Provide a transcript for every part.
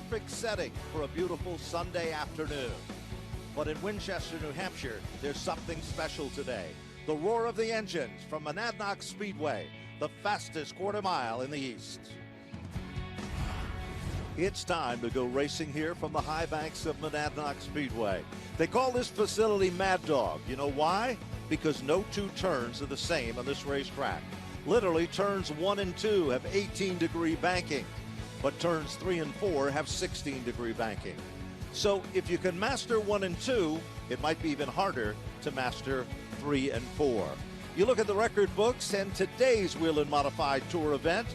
perfect setting for a beautiful Sunday afternoon. But in Winchester, New Hampshire, there's something special today. The roar of the engines from Monadnock Speedway, the fastest quarter mile in the East. It's time to go racing here from the high banks of Monadnock Speedway. They call this facility Mad Dog. You know why? Because no two turns are the same on this racetrack. Literally, turns 1 and 2 have 18-degree banking, but turns 3 and 4 have 16-degree banking. So if you can master 1 and 2, it might be even harder to master 3 and 4. You look at the record books and today's Whelen Modified Tour event,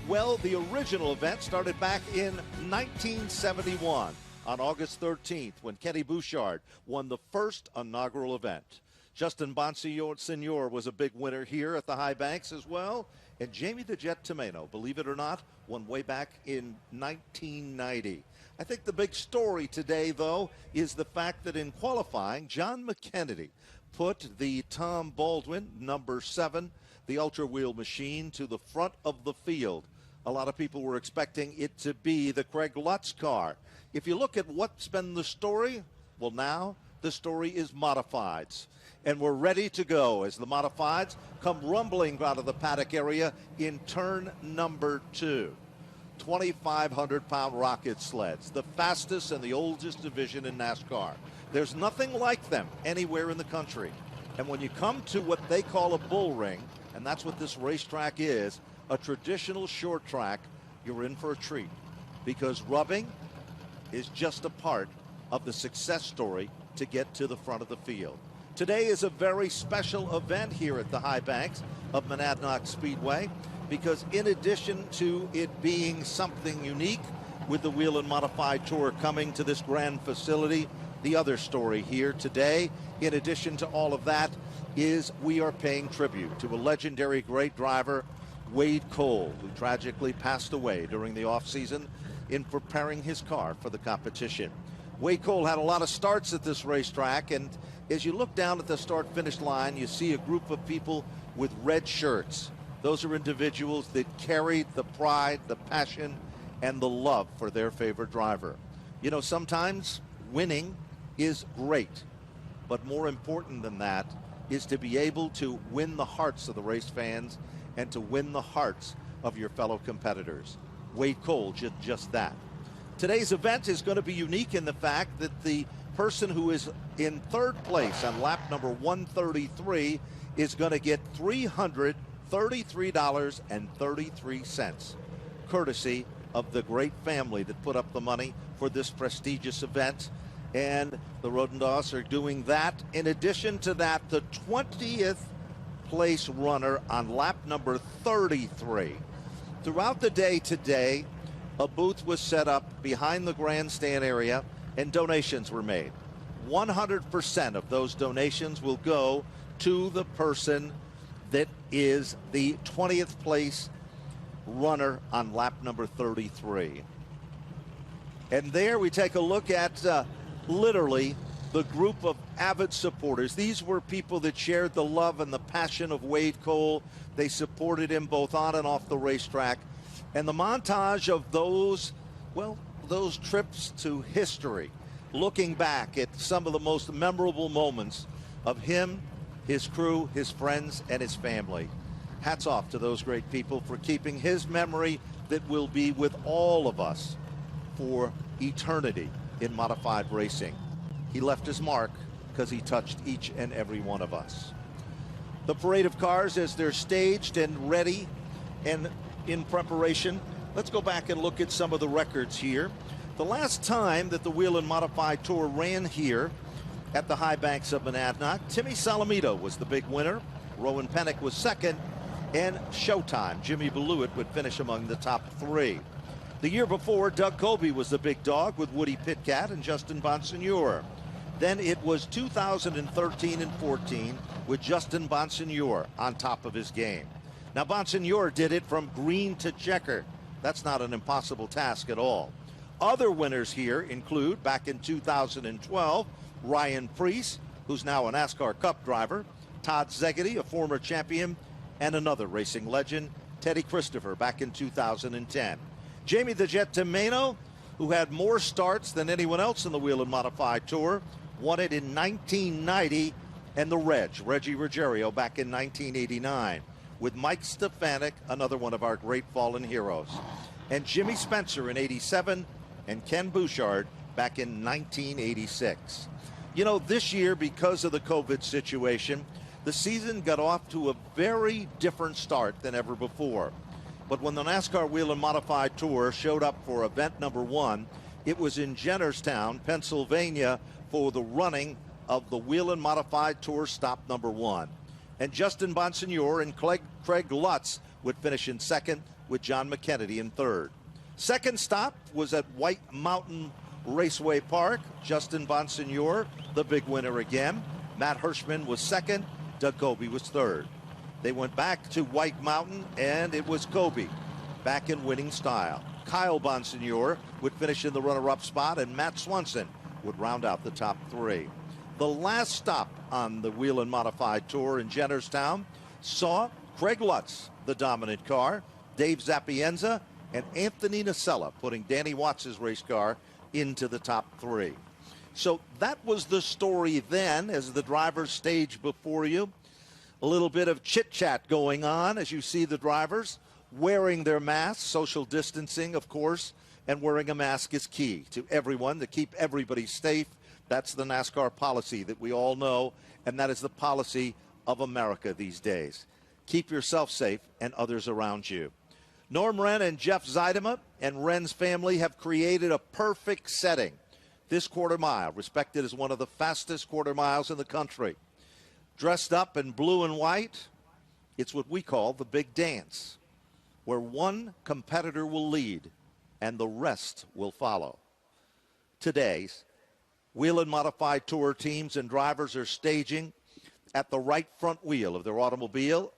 well, the original event started back in 1971 on August 13th when Kenny Bouchard won the first inaugural event. Justin Bonsignor was a big winner here at the High Banks as well. And Jamie the Jet Tomeno, believe it or not, won way back in 1990. I think the big story today, though, is the fact that in qualifying, John McKennedy put the Tom Baldwin, number 7, the Ultra Wheel machine, to the front of the field. A lot of people were expecting it to be the Craig Lutz car. If you look at what's been the story, well, now the story is modifieds. And we're ready to go as the modifieds come rumbling out of the paddock area in turn number 2. 2,500-pound rocket sleds, the fastest and the oldest division in NASCAR. There's nothing like them anywhere in the country. And when you come to what they call a bull ring, and that's what this racetrack is, a traditional short track, you're in for a treat. Because rubbing is just a part of the success story to get to the front of the field. Today is a very special event here at the High Banks of Monadnock Speedway because in addition to it being something unique with the Whelen Modified Tour coming to this grand facility, the other story here today, in addition to all of that, is we are paying tribute to a legendary great driver, Wade Cole, who tragically passed away during the offseason in preparing his car for the competition. Wade Cole had a lot of starts at this racetrack, and as you look down at the start-finish line, you see a group of people with red shirts. Those are individuals that carried the pride, the passion, and the love for their favorite driver. You know, sometimes winning is great, but more important than that is to be able to win the hearts of the race fans and to win the hearts of your fellow competitors. Wade Cole did just that. Today's event is going to be unique in the fact that the person who is in third place on lap number 133 is going to get $333.33, courtesy of the great family that put up the money for this prestigious event. And the Rodendoss are doing that. In addition to that, the 20th place runner on lap number 33. Throughout the day today, a booth was set up behind the grandstand area and donations were made. 100% of those donations will go to the person that is the 20th place runner on lap number 33. And there we take a look at literally the group of avid supporters. These were people that shared the love and the passion of Wade Cole. They supported him both on and off the racetrack. And the montage of those, well, those trips to history, looking back at some of the most memorable moments of him, his crew, his friends, and his family. Hats off to those great people for keeping his memory that will be with all of us for eternity in modified racing. He left his mark because he touched each and every one of us. The parade of cars as they're staged and ready and in preparation. Let's go back and look at some of the records here. The last time that the Whelen Modified Tour ran here at the High Banks of Monadnock, Timmy Salamito was the big winner. Rowan Pennick was second, and Showtime, Jimmy Beluit, would finish among the top 3. The year before, Doug Colby was the big dog with Woody Pitkat and Justin Bonsignor. Then it was 2013 and 14 with Justin Bonsignor on top of his game. Now, Bonsignor did it from green to checker. That's not an impossible task at all. Other winners here include, back in 2012, Ryan Preece, who's now a NASCAR Cup driver, Todd Szegedy, a former champion, and another racing legend, Teddy Christopher, back in 2010. Jamie the Jet Tomeno who had more starts than anyone else in the Whelen Modified Tour, won it in 1990, and the Reggie Ruggiero, back in 1989, with Mike Stefanik, another one of our great fallen heroes, and Jimmy Spencer in 87, and Ken Bouchard back in 1986. You know, this year, because of the COVID situation, the season got off to a very different start than ever before. But when the NASCAR Whelen Modified Tour showed up for event number 1, it was in Jennerstown, Pennsylvania, for the running of the Whelen Modified Tour stop number 1. And Justin Bonsignore and Craig Lutz would finish in second, with John McKennedy in third. Second stop was at White Mountain Raceway Park. Justin Bonsignore, the big winner again. Matt Hirschman was second. Doug Goby was third. They went back to White Mountain, and it was Goby back in winning style. Kyle Bonsignore would finish in the runner-up spot, and Matt Swanson would round out the top 3. The last stop on the Whelen Modified Tour in Jennerstown saw Craig Lutz, the dominant car, Dave Zappienza, and Anthony Nacella putting Danny Watts' race car into the top 3. So that was the story then, as the drivers stage before you. A little bit of chit-chat going on as you see the drivers wearing their masks, social distancing, of course, and wearing a mask is key to everyone to keep everybody safe. That's the NASCAR policy that we all know, and that is the policy of America these days. Keep yourself safe and others around you. Norm Wren and Jeff Zeidema and Wren's family have created a perfect setting. This quarter mile, respected as one of the fastest quarter miles in the country. Dressed up in blue and white, it's what we call the big dance, where one competitor will lead and the rest will follow. Today's Whelen Modified Tour teams and drivers are staging at the right front wheel of their automobile,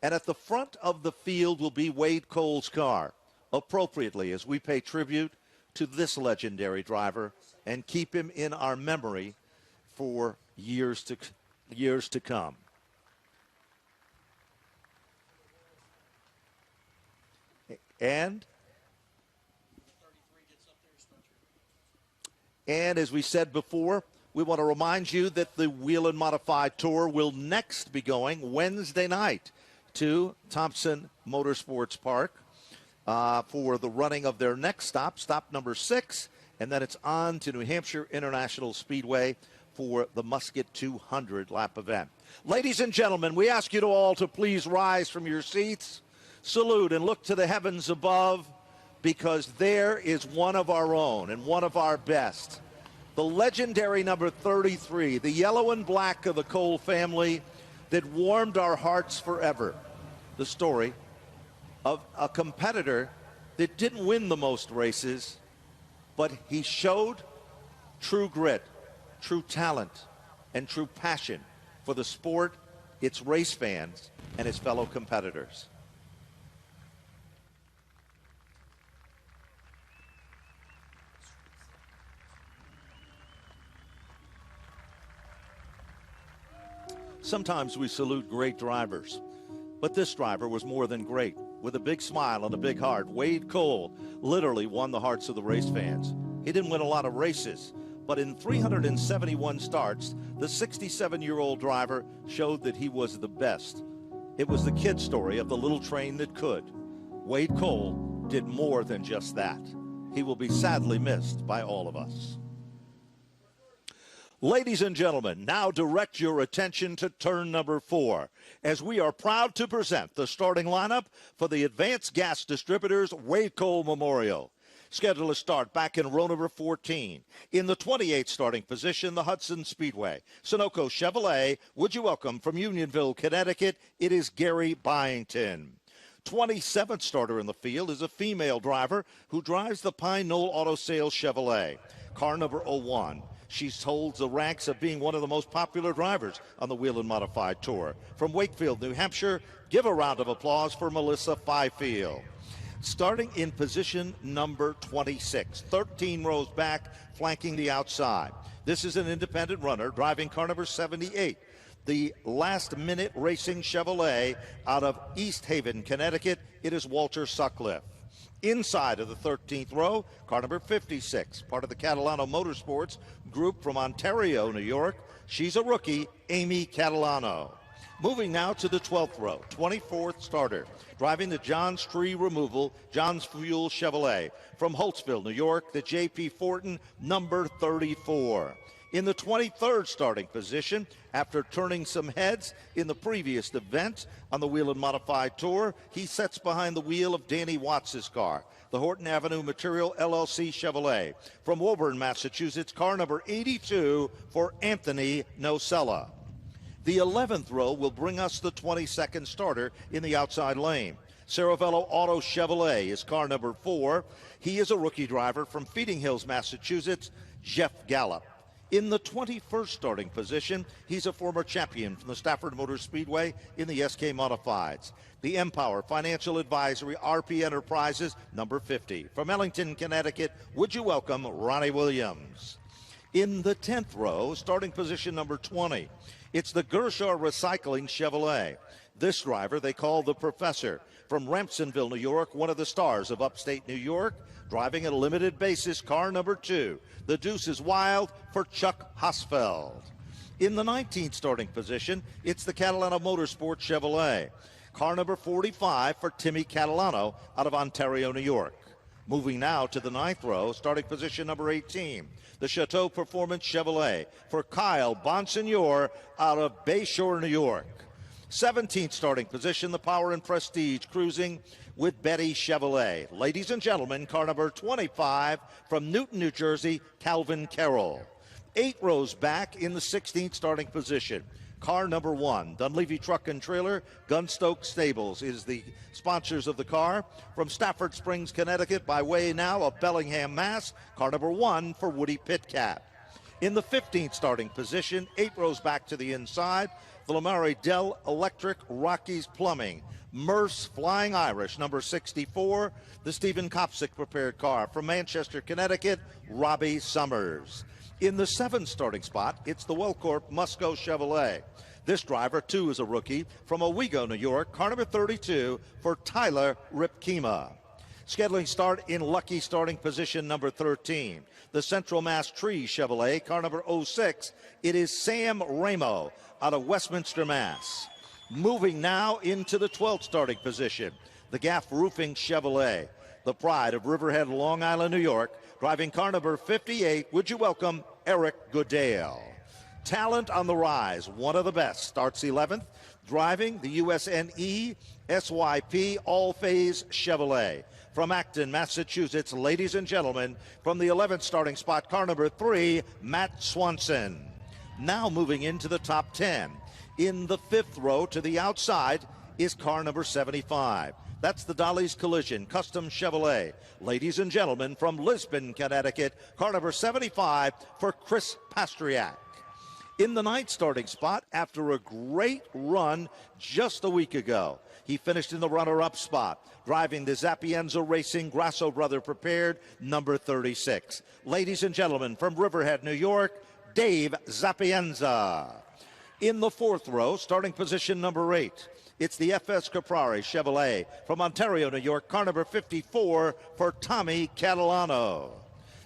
and at the front of the field will be Wade Cole's car, appropriately as we pay tribute to this legendary driver and keep him in our memory for years to come. And as we said before, we want to remind you that the Whelen Modified Tour will next be going Wednesday night to Thompson Motorsports Park for the running of their next stop, stop number 6, and then it's on to New Hampshire International Speedway for the Musket 200 lap event. Ladies and gentlemen, we ask you to all to please rise from your seats, salute, and look to the heavens above, because there is one of our own and one of our best. The legendary number 33, the yellow and black of the Cole family that warmed our hearts forever. The story of a competitor that didn't win the most races, but he showed true grit, true talent, and true passion for the sport, its race fans, and his fellow competitors. Sometimes we salute great drivers, but this driver was more than great. With a big smile and a big heart, Wade Cole literally won the hearts of the race fans. He didn't win a lot of races, but in 371 starts, the 67-year-old driver showed that he was the best. It was the kid story of the little train that could. Wade Cole did more than just that. He will be sadly missed by all of us. Ladies and gentlemen, now direct your attention to turn number 4, as we are proud to present the starting lineup for the Advanced Gas Distributors Wade Cole Memorial. Scheduled to start back in row number 14. In the 28th starting position, the Hudson Speedway. Sunoco Chevrolet, would you welcome from Unionville, Connecticut, it is Gary Byington. 27th starter in the field is a female driver who drives the Pine Knoll Auto Sales Chevrolet. Car number 01. She holds the ranks of being one of the most popular drivers on the Whelen Modified Tour. From Wakefield, New Hampshire, give a round of applause for Melissa Fifield. Starting in position number 26, 13 rows back, flanking the outside. This is an independent runner driving car number 78, the Last Minute Racing Chevrolet out of East Haven, Connecticut. It is Walter Sutcliffe. Inside of the 13th row, car number 56, part of the Catalano Motorsports group from Ontario, New York. She's a rookie, Amy Catalano. Moving now to the 12th row, 24th starter, driving the Johns Tree Removal, Johns Fuel Chevrolet. From Holtzville, New York, the J.P. Fortin, number 34. In the 23rd starting position, after turning some heads in the previous event on the Whelen Modified Tour, he sets behind the wheel of Danny Watts' car, the Horton Avenue Material LLC Chevrolet. From Woburn, Massachusetts, car number 82 for Anthony Nocella. The 11th row will bring us the 22nd starter in the outside lane. Saravello Auto Chevrolet is car number 4. He is a rookie driver from Feeding Hills, Massachusetts, Jeff Gallup. In the 21st starting position, he's a former champion from the Stafford Motor Speedway in the SK Modifieds. The Empower Financial Advisory RP Enterprises, number 50. From Ellington, Connecticut, would you welcome Ronnie Williams. In the 10th row, starting position number 20, it's the Gershaw Recycling Chevrolet. This driver they call the Professor. From Rampsonville, New York, one of the stars of upstate New York, driving at a limited basis, car number 2. The Deuce is Wild for Chuck Hosfeld. In the 19th starting position, it's the Catalano Motorsports Chevrolet. Car number 45 for Timmy Catalano out of Ontario, New York. Moving now to the 9th row, starting position number 18, the Chateau Performance Chevrolet for Kyle Bonsignor out of Bayshore, New York. 17th starting position, the Power and Prestige cruising with Betty Chevrolet. Ladies and gentlemen, car number 25 from Newton, New Jersey, Calvin Carroll. 8 rows back in the 16th starting position, car number 1, Dunleavy Truck and Trailer, Gunstoke Stables is the sponsors of the car. From Stafford Springs, Connecticut, by way now of Bellingham, Mass, car number 1 for Woody Pitcat. In the 15th starting position, 8 rows back to the inside, the Lamare Dell Electric Rockies Plumbing. Merce Flying Irish, number 64, the Stephen Kopsick prepared car. From Manchester, Connecticut, Robbie Summers. In the 7th starting spot, it's the Wellcorp Musco Chevrolet. This driver, too, is a rookie from Owego, New York, car number 32 for Tyler Ripkema. Scheduling start in lucky starting position number 13. The Central Mass Tree Chevrolet, car number 06. It is Sam Ramo out of Westminster, Mass. Moving now into the 12th starting position, the Gaff Roofing Chevrolet, the pride of Riverhead, Long Island, New York, driving car number 58. Would you welcome Eric Goodale. Talent on the rise, one of the best, starts 11th, driving the USNE SYP All-Phase Chevrolet. From Acton, Massachusetts, ladies and gentlemen, from the 11th starting spot, car number 3, Matt Swanson. Now moving into the top 10. In the 5th row to the outside is car number 75. That's the Dolly's Collision Custom Chevrolet. Ladies and gentlemen, from Lisbon, Connecticut, car number 75 for Chris Pastriak. In the 9th starting spot, after a great run just a week ago, he finished in the runner-up spot, driving the Zappienza Racing Grasso Brother prepared number 36. Ladies and gentlemen, from Riverhead, New York, Dave Zappienza. In the 4th row, starting position number 8, it's the FS Caprari Chevrolet from Ontario, New York, car number 54 for Tommy Catalano.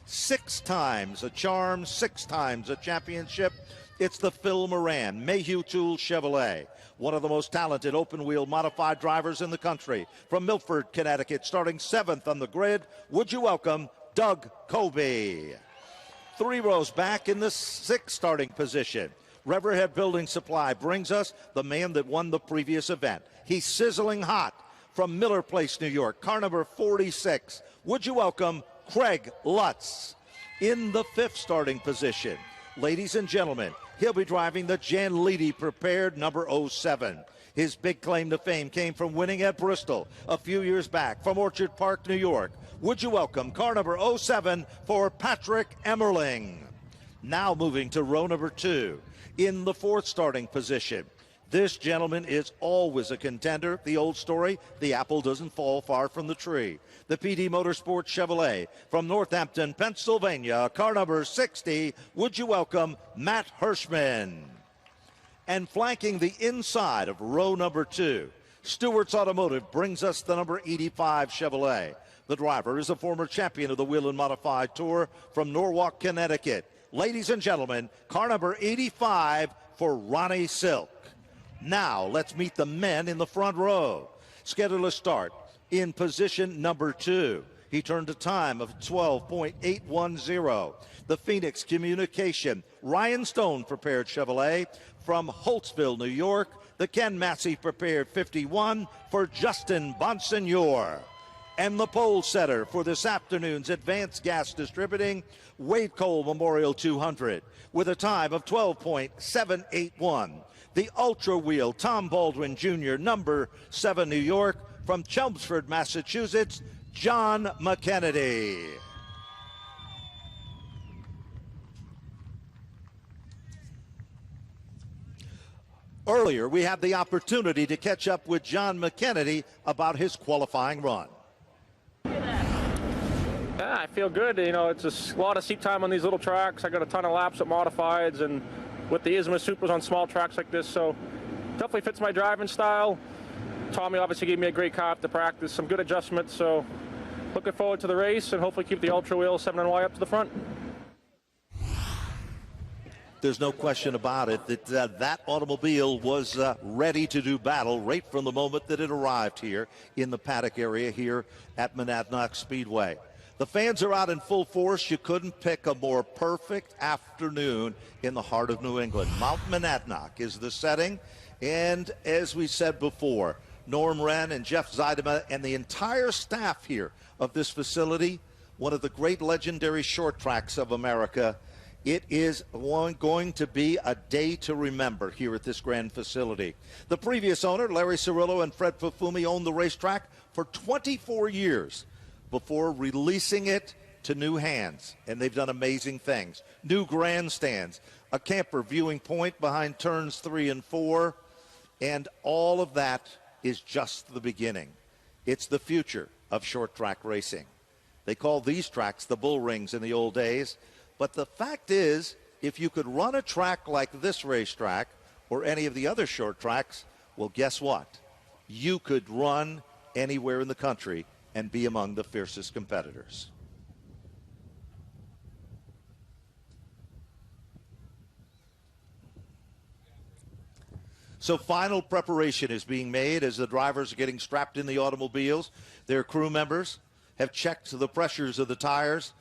6 times a charm, 6 times a championship. It's the Phil Moran Mayhew Tool Chevrolet, one of the most talented open-wheel modified drivers in the country. From Milford, Connecticut, starting 7th on the grid, would you welcome Doug Colby. 3 rows back in the 6th starting position, Riverhead Building Supply brings us the man that won the previous event. He's sizzling hot from Miller Place, New York, car number 46. Would you welcome Craig Lutz. In the 5th starting position, ladies and gentlemen, he'll be driving the Jan Leedy prepared number 07. His big claim to fame came from winning at Bristol a few years back from Orchard Park, New York. Would you welcome car number 07 for Patrick Emmerling. Now moving to row number 2. In the 4th starting position, this gentleman is always a contender. The old story, the apple doesn't fall far from the tree. The PD Motorsports Chevrolet from Northampton, Pennsylvania, car number 60. Would you welcome Matt Hirschman. And flanking the inside of row number 2, Stewart's Automotive brings us the number 85 Chevrolet. The driver is a former champion of the Whelen Modified Tour from Norwalk, Connecticut. Ladies and gentlemen, car number 85 for Ronnie Silk. Now, let's meet the men in the front row. Scheduled to start in position number 2. He turned a time of 12.810. The Phoenix Communication Ryan Stone prepared Chevrolet from Holtzville, New York. The Ken Massey prepared 51 for Justin Bonsignor. And the pole setter for this afternoon's Advanced Gas Distributing, Wade Cole Memorial 200, with a time of 12.781. The Ultra Wheel, Tom Baldwin Jr., number 7, New York, from Chelmsford, Massachusetts, John McKennedy. Earlier, we had the opportunity to catch up with John McKennedy about his qualifying run. Yeah, I feel good. You know, it's a lot of seat time on these little tracks. I got a ton of laps at modifieds and with the ISMA Supers on small tracks like this, so definitely fits my driving style. Tommy obviously gave me a great car to practice, some good adjustments, so looking forward to the race and hopefully keep the Ultra Wheel 7NY up to the front. There's no question about it that that automobile was ready to do battle right from the moment that it arrived here in the paddock area here at Monadnock Speedway. The fans are out in full force. You couldn't pick a more perfect afternoon in the heart of New England. Mount Monadnock is the setting, and as we said before, Norm Wren and Jeff Zeidema and the entire staff here of this facility, one of the great legendary short tracks of America. It is going to be a day to remember here at this grand facility. The previous owner, Larry Cirillo and Fred Fufumi, owned the racetrack for 24 years before releasing it to new hands, and they've done amazing things. New grandstands, a camper viewing point behind turns 3 and 4, and all of that is just the beginning. It's the future of short track racing. They called these tracks the bull rings in the old days. But the fact is, if you could run a track like this racetrack or any of the other short tracks, well, guess what? You could run anywhere in the country and be among the fiercest competitors. So final preparation is being made as the drivers are getting strapped in the automobiles. Their crew members have checked the pressures of the tires.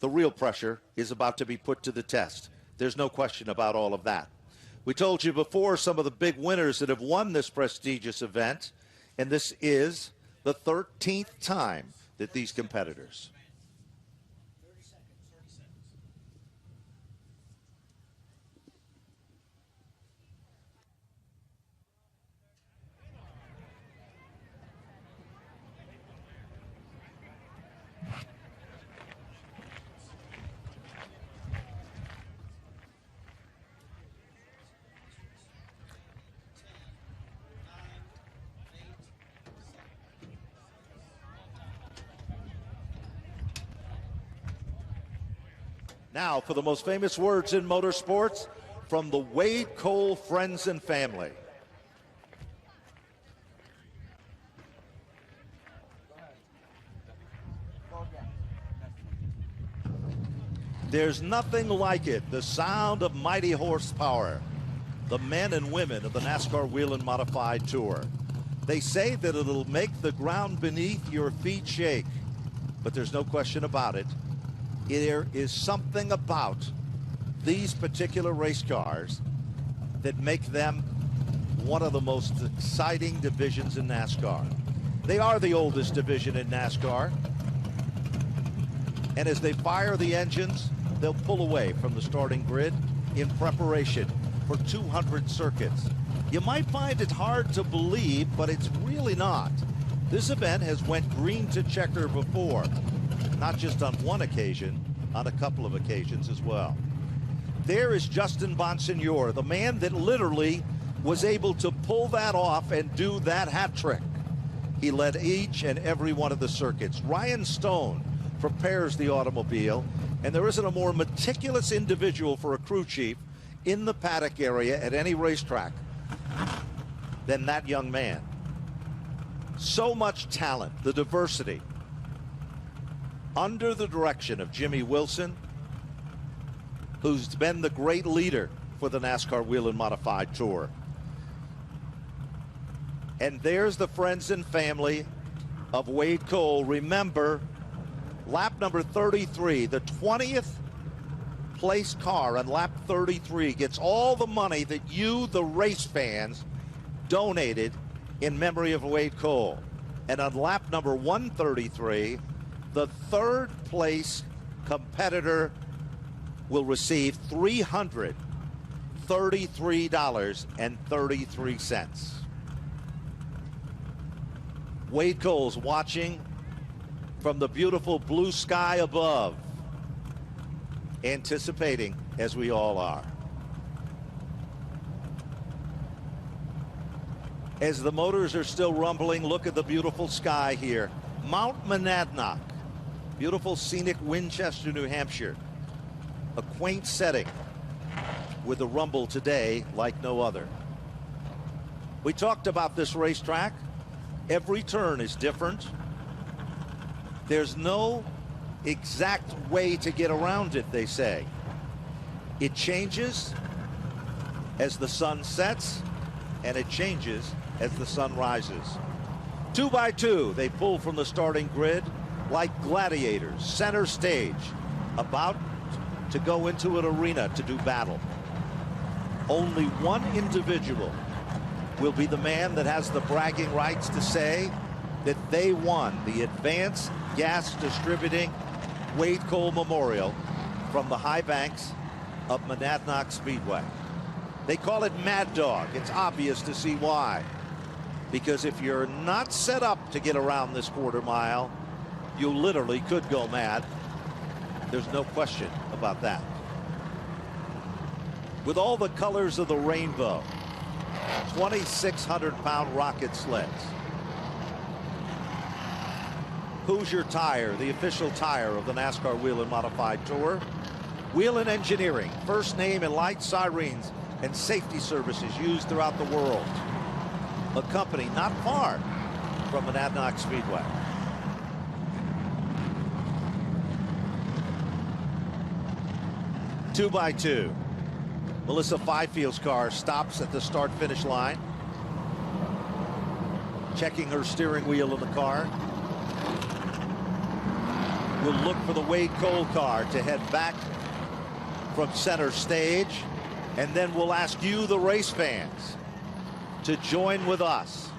The real pressure is about to be put to the test. There's no question about all of that. We told you before some of the big winners that have won this prestigious event, and this is the 13th time that these competitors. Now for the most famous words in motorsports from the Wade Cole friends and family. There's nothing like it, the sound of mighty horsepower. The men and women of the NASCAR Whelen Modified Tour. They say that it'll make the ground beneath your feet shake, but there's no question about it. There is something about these particular race cars that make them one of the most exciting divisions in NASCAR. They are the oldest division in NASCAR. And as they fire the engines, they'll pull away from the starting grid in preparation for 200 circuits. You might find it hard to believe, but it's really not. This event has went green to checker before. Not just on one occasion, on a couple of occasions as well. There is Justin Bonsignor, the man that literally was able to pull that off and do that hat trick. He led each and every one of the circuits. Ryan Stone prepares the automobile, and there isn't a more meticulous individual for a crew chief in the paddock area at any racetrack than that young man. So much talent, the diversity. under the direction of Jimmy Wilson, who's been the great leader for the NASCAR Whelen Modified Tour. And there's the friends and family of Wade Cole. Remember, lap number 33, the 20th place car on lap 33 gets all the money that you, the race fans, donated in memory of Wade Cole. And on lap number 133, the third place competitor will receive $333.33. Wade Cole's watching from the beautiful blue sky above, anticipating, as we all are. As the motors are still rumbling, look at the beautiful sky here. Mount Monadnock, beautiful scenic Winchester, New Hampshire. A quaint setting with a rumble today like no other. We talked about this racetrack. Every turn is different. There's no exact way to get around it, they say. It changes as the sun sets, and it changes as the sun rises. 2 by 2, they pull from the starting grid like gladiators, center stage, about to go into an arena to do battle. Only one individual will be the man that has the bragging rights to say that they won the Advanced Gas Distributing Wade Cole Memorial from the high banks of Monadnock Speedway. They call it Mad Dog. It's obvious to see why. Because if you're not set up to get around this quarter mile, you literally could go mad. There's no question about that. With all the colors of the rainbow, 2,600-pound rocket sleds. Hoosier Tire, the official tire of the NASCAR Whelen Modified Tour. Whelen Engineering, first name in light sirens and safety services used throughout the world. A company not far from Monadnock Speedway. Two by 2. Melissa Fifield's car stops at the start-finish line, checking her steering wheel in the car. We'll look for the Wade Cole car to head back from center stage, and then we'll ask you, the race fans, to join with us.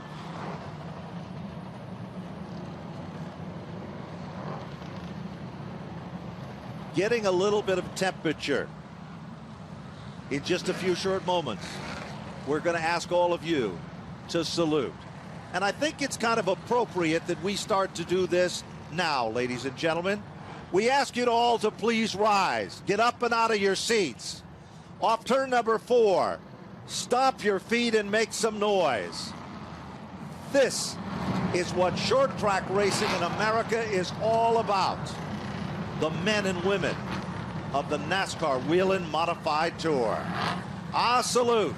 Getting a little bit of temperature. In just a few short moments, we're going to ask all of you to salute. And I think it's kind of appropriate that we start to do this now, ladies and gentlemen. We ask you all to please rise. Get up and out of your seats. Off turn number 4, stomp your feet and make some noise. This is what short track racing in America is all about. The men and women of the NASCAR Whelen Modified Tour. Salute.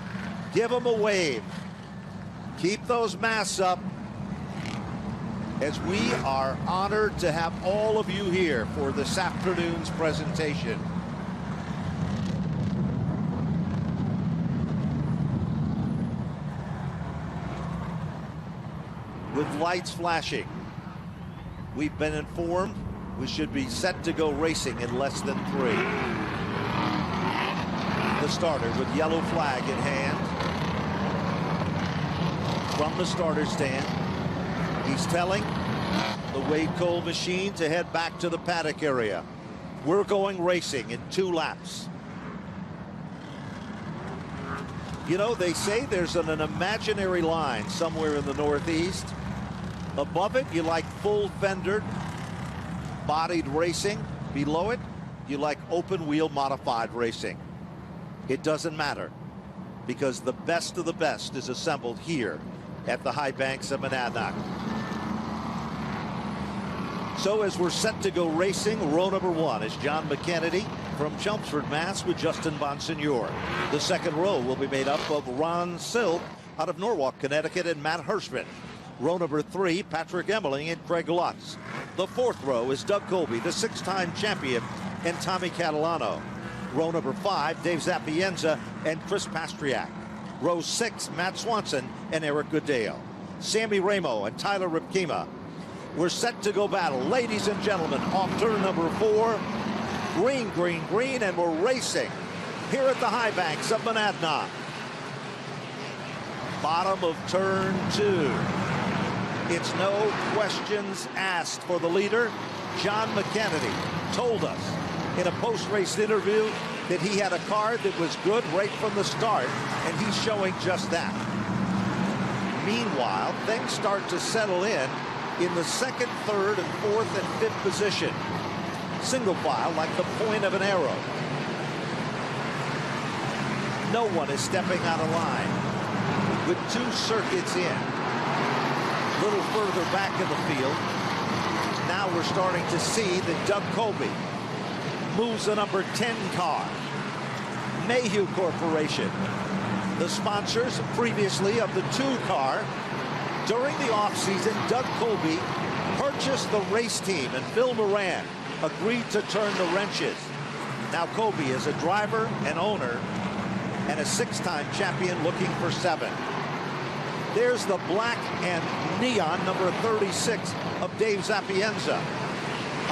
Give them a wave. Keep those masks up, as we are honored to have all of you here for this afternoon's presentation. With lights flashing, we've been informed we should be set to go racing in less than 3. The starter with yellow flag in hand from the starter stand. He's telling the Wade Cole machine to head back to the paddock area. We're going racing in 2 laps. You know, they say there's an imaginary line somewhere in the Northeast. Above it, you like full fendered bodied racing. Below it, you like open wheel modified racing. It doesn't matter, because the best of the best is assembled here at the high banks of Monadnock. So as we're set to go racing, row number 1 is John McKennedy from Chelmsford, Mass, with Justin Bonsignor. The second row will be made up of Ron Silk out of Norwalk, Connecticut, and Matt Hirschman Row number 3, Patrick Emmerling and Craig Lutz. The 4th row is Doug Colby, the 6-time champion, and Tommy Catalano. Row number 5, Dave Zappienza and Chris Pastriak. Row 6, Matt Swanson and Eric Goodale. Sammy Ramo and Tyler Ripkema. We're set to go battle. Ladies and gentlemen, off turn number 4. Green, green, green, and we're racing here at the high banks of Monadnock. Bottom of turn 2. It's no questions asked for the leader. John McKennedy told us in a post-race interview that he had a car that was good right from the start, and he's showing just that. Meanwhile, things start to settle in the 2nd, 3rd, and 4th and 5th position. Single file like the point of an arrow. No one is stepping out of line with 2 circuits in. A little further back in the field. Now we're starting to see that Doug Colby moves the number 10 car. Mayhew Corporation, the sponsors previously of the 2 car. During the offseason, Doug Colby purchased the race team, and Phil Moran agreed to turn the wrenches. Now Colby is a driver and owner and a 6-time champion looking for 7. There's the black and neon number 36 of Dave Zappienza.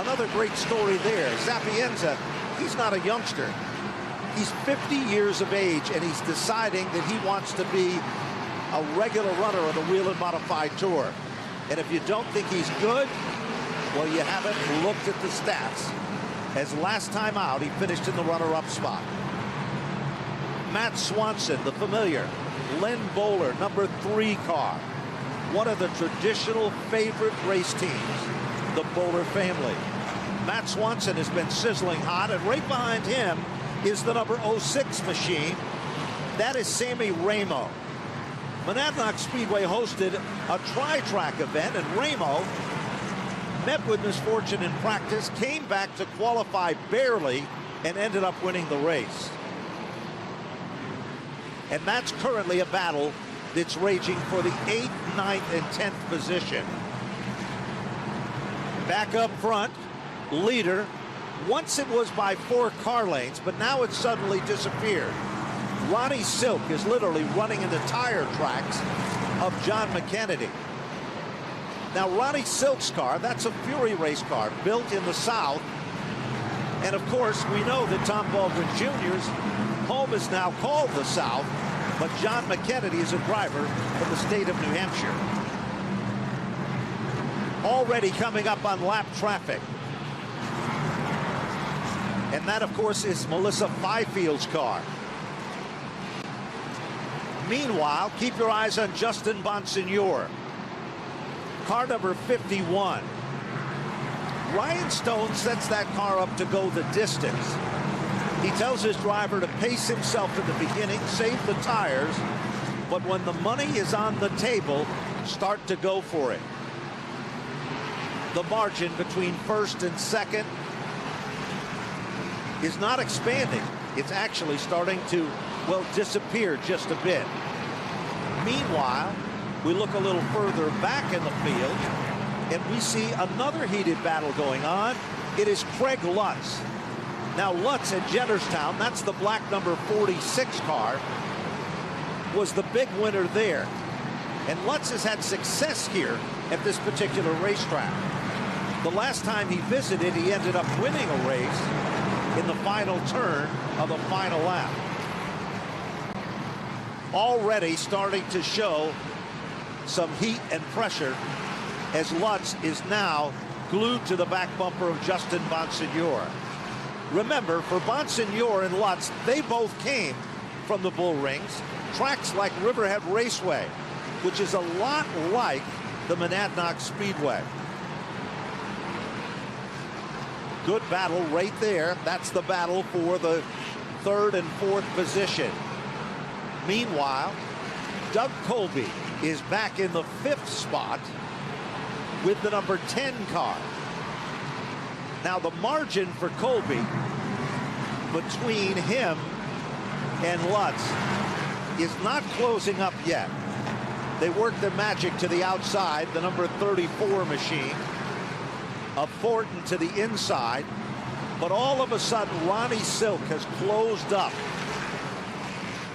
Another great story there. Zappienza, he's not a youngster. He's 50 years of age, and he's deciding that he wants to be a regular runner on the Whelen Modified Tour. And if you don't think he's good, well, you haven't looked at the stats. As last time out, he finished in the runner-up spot. Matt Swanson, the familiar Len Bowler, number 3 car. One of the traditional favorite race teams, the Bowler family. Matt Swanson has been sizzling hot, and right behind him is the number 06 machine. That is Sammy Ramo. Monadnock Speedway hosted a tri-track event, and Ramo met with misfortune in practice, came back to qualify barely, and ended up winning the race. And that's currently a battle that's raging for the 8th, 9th, and 10th position. Back up front, leader. Once it was by 4 car lanes, but now it's suddenly disappeared. Ronnie Silk is literally running in the tire tracks of John McKennedy. Now, Ronnie Silk's car, that's a Fury race car built in the South. And of course, we know that Tom Baldwin Jr.'s home is now called the South, but John McKennedy is a driver from the state of New Hampshire. Already coming up on lap traffic. And that, of course, is Melissa Fifield's car. Meanwhile, keep your eyes on Justin Bonsignore. Car number 51. Ryan Stone sets that car up to go the distance. He tells his driver to pace himself at the beginning, save the tires, but when the money is on the table, start to go for it. The margin between 1st and 2nd is not expanding. It's actually starting to, well, disappear just a bit. Meanwhile, we look a little further back in the field, and we see another heated battle going on. It is Craig Lutz. Now, Lutz at Jennerstown, that's the black number 46 car, was the big winner there. And Lutz has had success here at this particular racetrack. The last time he visited, he ended up winning a race in the final turn of the final lap. Already starting to show some heat and pressure as Lutz is now glued to the back bumper of Justin Bonsignore. Remember, for Bonsignore and Lutz, they both came from the bull rings, tracks like Riverhead Raceway, which is a lot like the Monadnock Speedway. Good battle right there. That's the battle for the 3rd and 4th position. Meanwhile, Doug Colby is back in the 5th spot with the number 10 car. Now, the margin for Colby between him and Lutz is not closing up yet. They work their magic to the outside, the number 34 machine. Of Thornton to the inside. But all of a sudden, Ronnie Silk has closed up.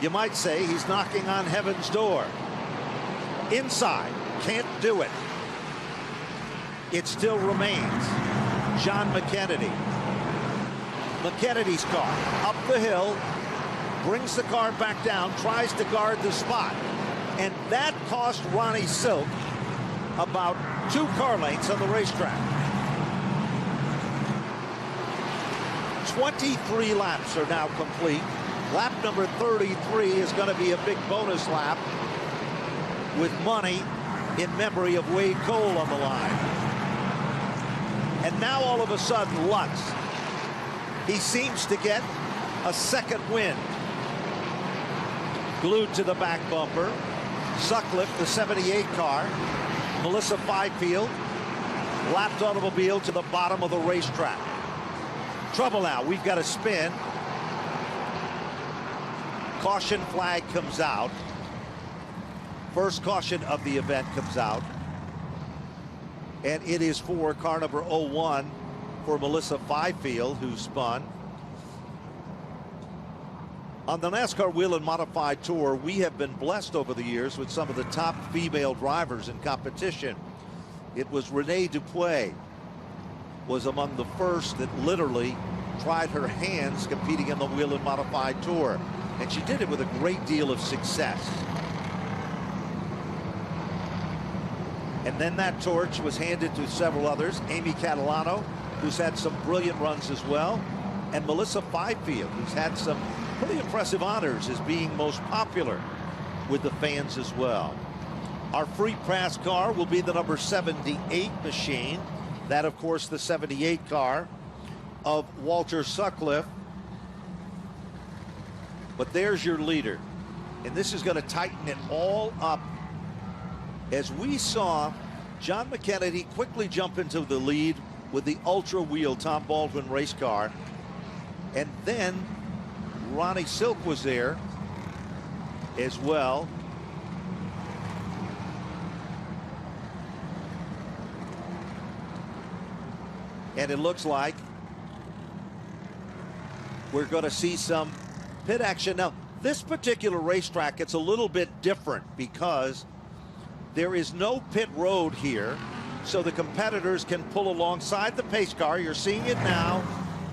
You might say he's knocking on heaven's door. Inside, can't do it. It still remains John McKennedy. McKennedy's car up the hill, brings the car back down, tries to guard the spot. And that cost Ronnie Silk about 2 car lengths on the racetrack. 23 laps are now complete. Lap number 33 is going to be a big bonus lap with money in memory of Wade Cole on the line. And now all of a sudden, Lutz, he seems to get a second wind. Glued to the back bumper. Sutcliffe, the 78 car. Melissa Fifield, lapped automobile to the bottom of the racetrack. Trouble now, we've got a spin. Caution flag comes out. First caution of the event comes out. And it is for car number 01 for Melissa Fifield, who spun. On the NASCAR Whelen Modified Tour, we have been blessed over the years with some of the top female drivers in competition. It was Renee Dupuy was among the first that literally tried her hands competing in the Whelen Modified Tour. And she did it with a great deal of success. And then that torch was handed to several others. Amy Catalano, who's had some brilliant runs as well. And Melissa Fifield, who's had some pretty impressive honors as being most popular with the fans as well. Our free pass car will be the number 78 machine. That, of course, the 78 car of Walter Sutcliffe. But there's your leader. And this is going to tighten it all up. As we saw John McKennedy quickly jump into the lead with the Ultra Wheel Tom Baldwin race car. And then Ronnie Silk was there as well. And it looks like we're going to see some pit action. Now, this particular racetrack, it's a little bit different because there is no pit road here, so the competitors can pull alongside the pace car. You're seeing it now,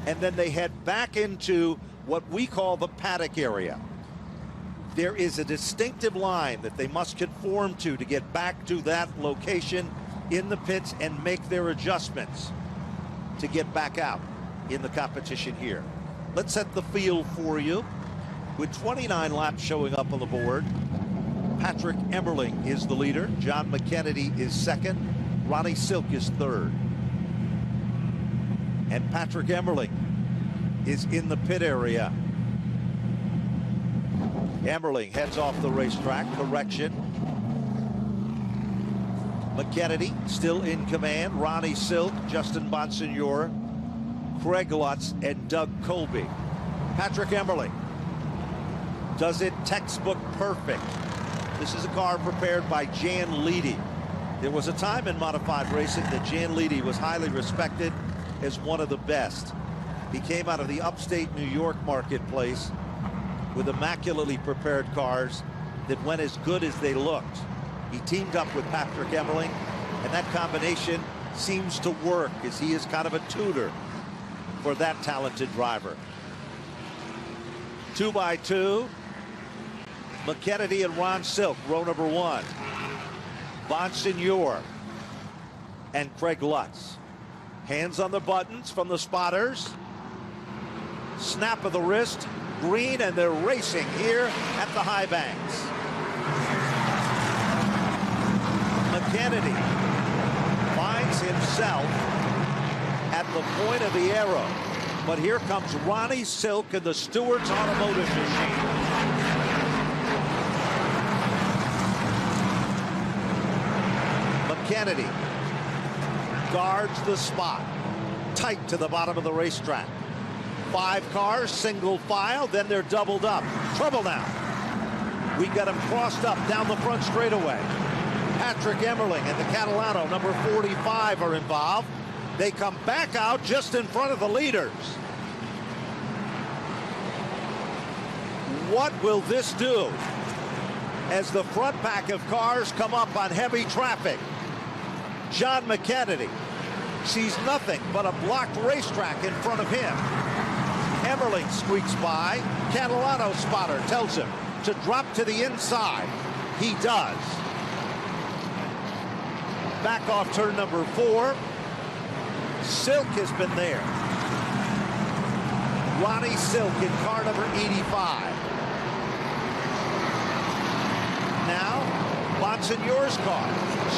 and then they head back into what we call the paddock area. There is a distinctive line that they must conform to get back to that location in the pits and make their adjustments to get back out in the competition here. Let's set the field for you. With 29 laps showing up on the board, Patrick Emmerling is the leader. John McKennedy is second. Ronnie Silk is third. And Patrick Emmerling is in the pit area. Emmerling heads off the racetrack. Correction. McKennedy still in command. Ronnie Silk, Justin Bonsignore, Craig Lutz, and Doug Colby. Patrick Emmerling does it textbook perfect. This is a car prepared by Jan Leedy. There was a time in modified racing that Jan Leedy was highly respected as one of the best. He came out of the upstate New York marketplace with immaculately prepared cars that went as good as they looked. He teamed up with Patrick Emmerling, and that combination seems to work as he is kind of a tutor for that talented driver. 2 by 2. McKennedy and Ron Silk, row number 1. Bonsignore and Craig Lutz. Hands on the buttons from the spotters. Snap of the wrist, green, and they're racing here at the high banks. McKennedy finds himself at the point of the arrow. But here comes Ronnie Silk and the Stewart's Automotive Machine. McKennedy guards the spot, tight to the bottom of the racetrack. 5 cars, single file, then they're doubled up. Trouble now. We got him crossed up down the front straightaway. Patrick Emmerling and the Catalano, number 45, are involved. They come back out just in front of the leaders. What will this do as the front pack of cars come up on heavy traffic? John McKennedy sees nothing but a blocked racetrack in front of him. Emmerling squeaks by. Catalano spotter tells him to drop to the inside. He does. Back off turn number 4. Silk has been there. Ronnie Silk in car number 85. Now, Monsignor's car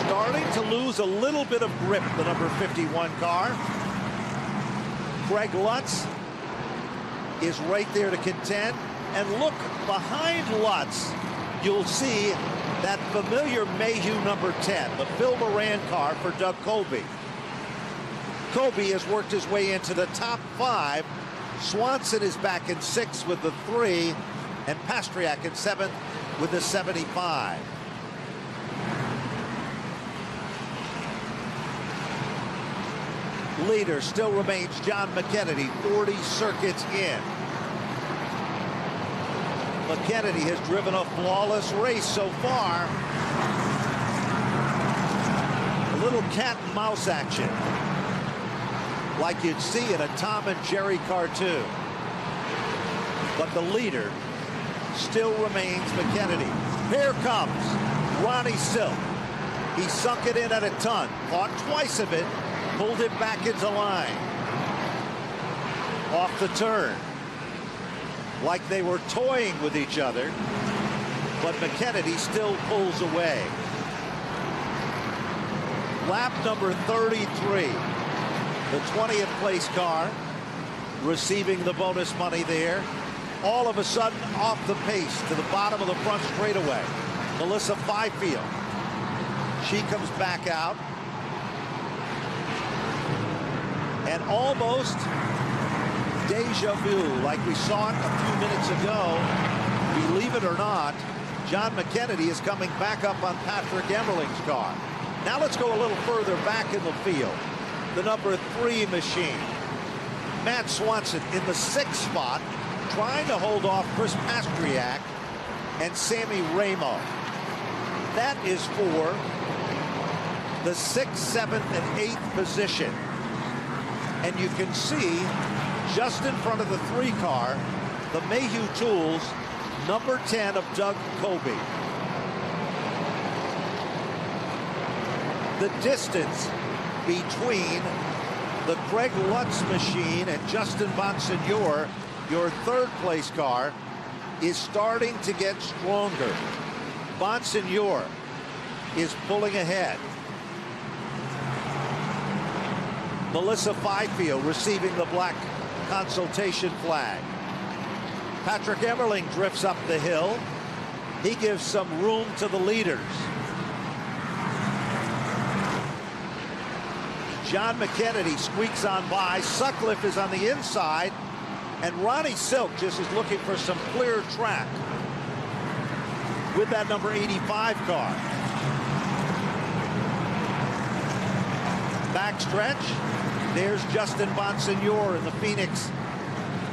starting to lose a little bit of grip, the number 51 car. Greg Lutz is right there to contend. And look behind Lutz, you'll see that familiar Mayhew number 10, the Phil Moran car for Doug Colby. Colby has worked his way into the top 5. Swanson is back in 6th with the 3, and Pastriak in 7th with the 75. Leader still remains John McKennedy, 40 circuits in. McKennedy has driven a flawless race so far. A little cat and mouse action, like you'd see in a Tom and Jerry cartoon. But the leader still remains McKennedy. Here comes Ronnie Silk. He sunk it in at a ton, caught twice of it, pulled it back into line. Off the turn. Like they were toying with each other, but McKennedy still pulls away. Lap number 33. The 20th place car receiving the bonus money there. All of a sudden off the pace to the bottom of the front straightaway. Melissa Fifield. She comes back out. And almost deja vu, like we saw it a few minutes ago. Believe it or not, John McKennedy is coming back up on Patrick Emmerling's car. Now let's go a little further back in the field. The number 3 machine. Matt Swanson in the 6th spot, trying to hold off Chris Pastriak and Sammy Ramo. That is for the 6th, 7th, and 8th position. And you can see just in front of the 3 car, the Mayhew Tools, number 10 of Doug Colby. The distance between the Greg Lutz machine and Justin Bonsignor, your 3rd place car, is starting to get stronger. Bonsignor is pulling ahead. Melissa Fifield receiving the black consultation flag. Patrick Emmerling drifts up the hill. He gives some room to the leaders. John McKennedy squeaks on by. Sutcliffe is on the inside, and Ronnie Silk just is looking for some clear track with that number 85 car. Backstretch. There's Justin Bonsignor in the Phoenix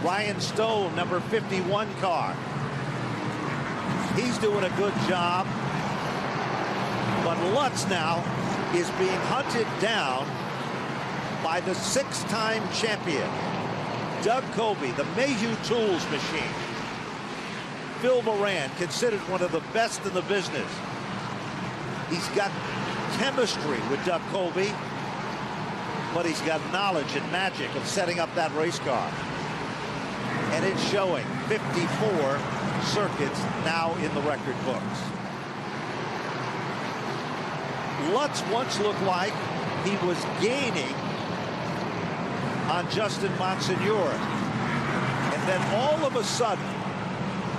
Ryan Stone number 51 car. He's doing a good job. But Lutz now is being hunted down by the 6-time champion, Doug Colby, the Mayhew Tools machine. Phil Moran, considered one of the best in the business. He's got chemistry with Doug Colby, but he's got knowledge and magic of setting up that race car. And it's showing 54 circuits now in the record books. Lutz once looked like he was gaining on Justin Bonsignor. And then all of a sudden,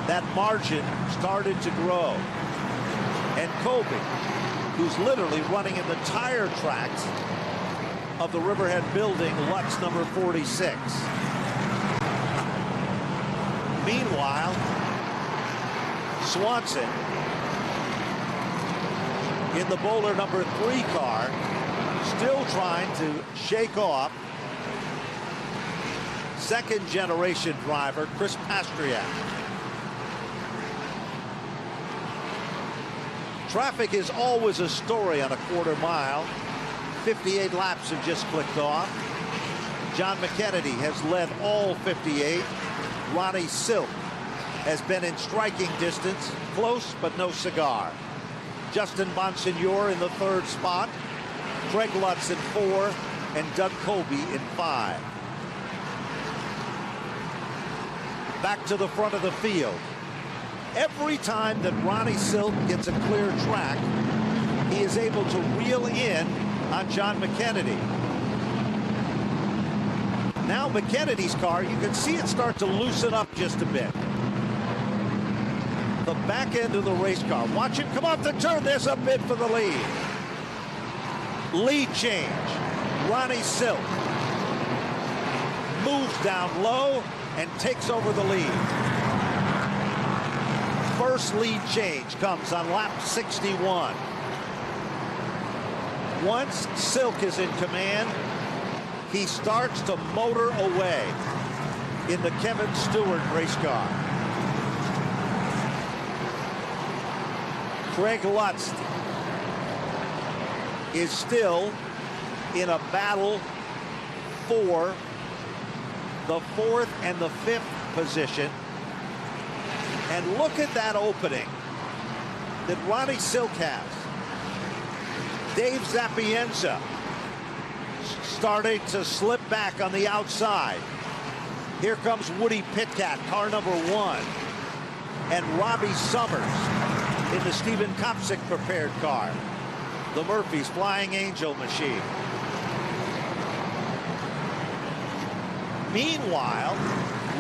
that margin started to grow. And Colby, who's literally running in the tire tracks of the Riverhead building, Lutz number 46. Meanwhile, Swanson in the bowler number 3 car, still trying to shake off second generation driver Chris Pastriak. Traffic is always a story on a quarter mile. 58 laps have just clicked off. John McKennedy has led all 58. Ronnie Silk has been in striking distance, close but no cigar. Justin Bonsignor in the 3rd spot. Craig Lutz in 4 and Doug Colby in 5. Back to the front of the field. Every time that Ronnie Silk gets a clear track, he is able to reel in on John McKennedy. Now McKennedy's car, you can see it start to loosen up just a bit. The back end of the race car. Watch him come off the turn. There's a bid for the lead. Lead change. Ronnie Silk moves down low and takes over the lead. First lead change comes on lap 61. Once Silk is in command, he starts to motor away in the Kevin Stewart race car. Craig Lutz is still in a battle for the 4th and the 5th position. And look at that opening that Ronnie Silk has. Dave Zappienza starting to slip back on the outside. Here comes Woody Pitkat, car number 1. And Robbie Summers in the Stephen Kopsick prepared car. The Murphys Flying Angel machine. Meanwhile,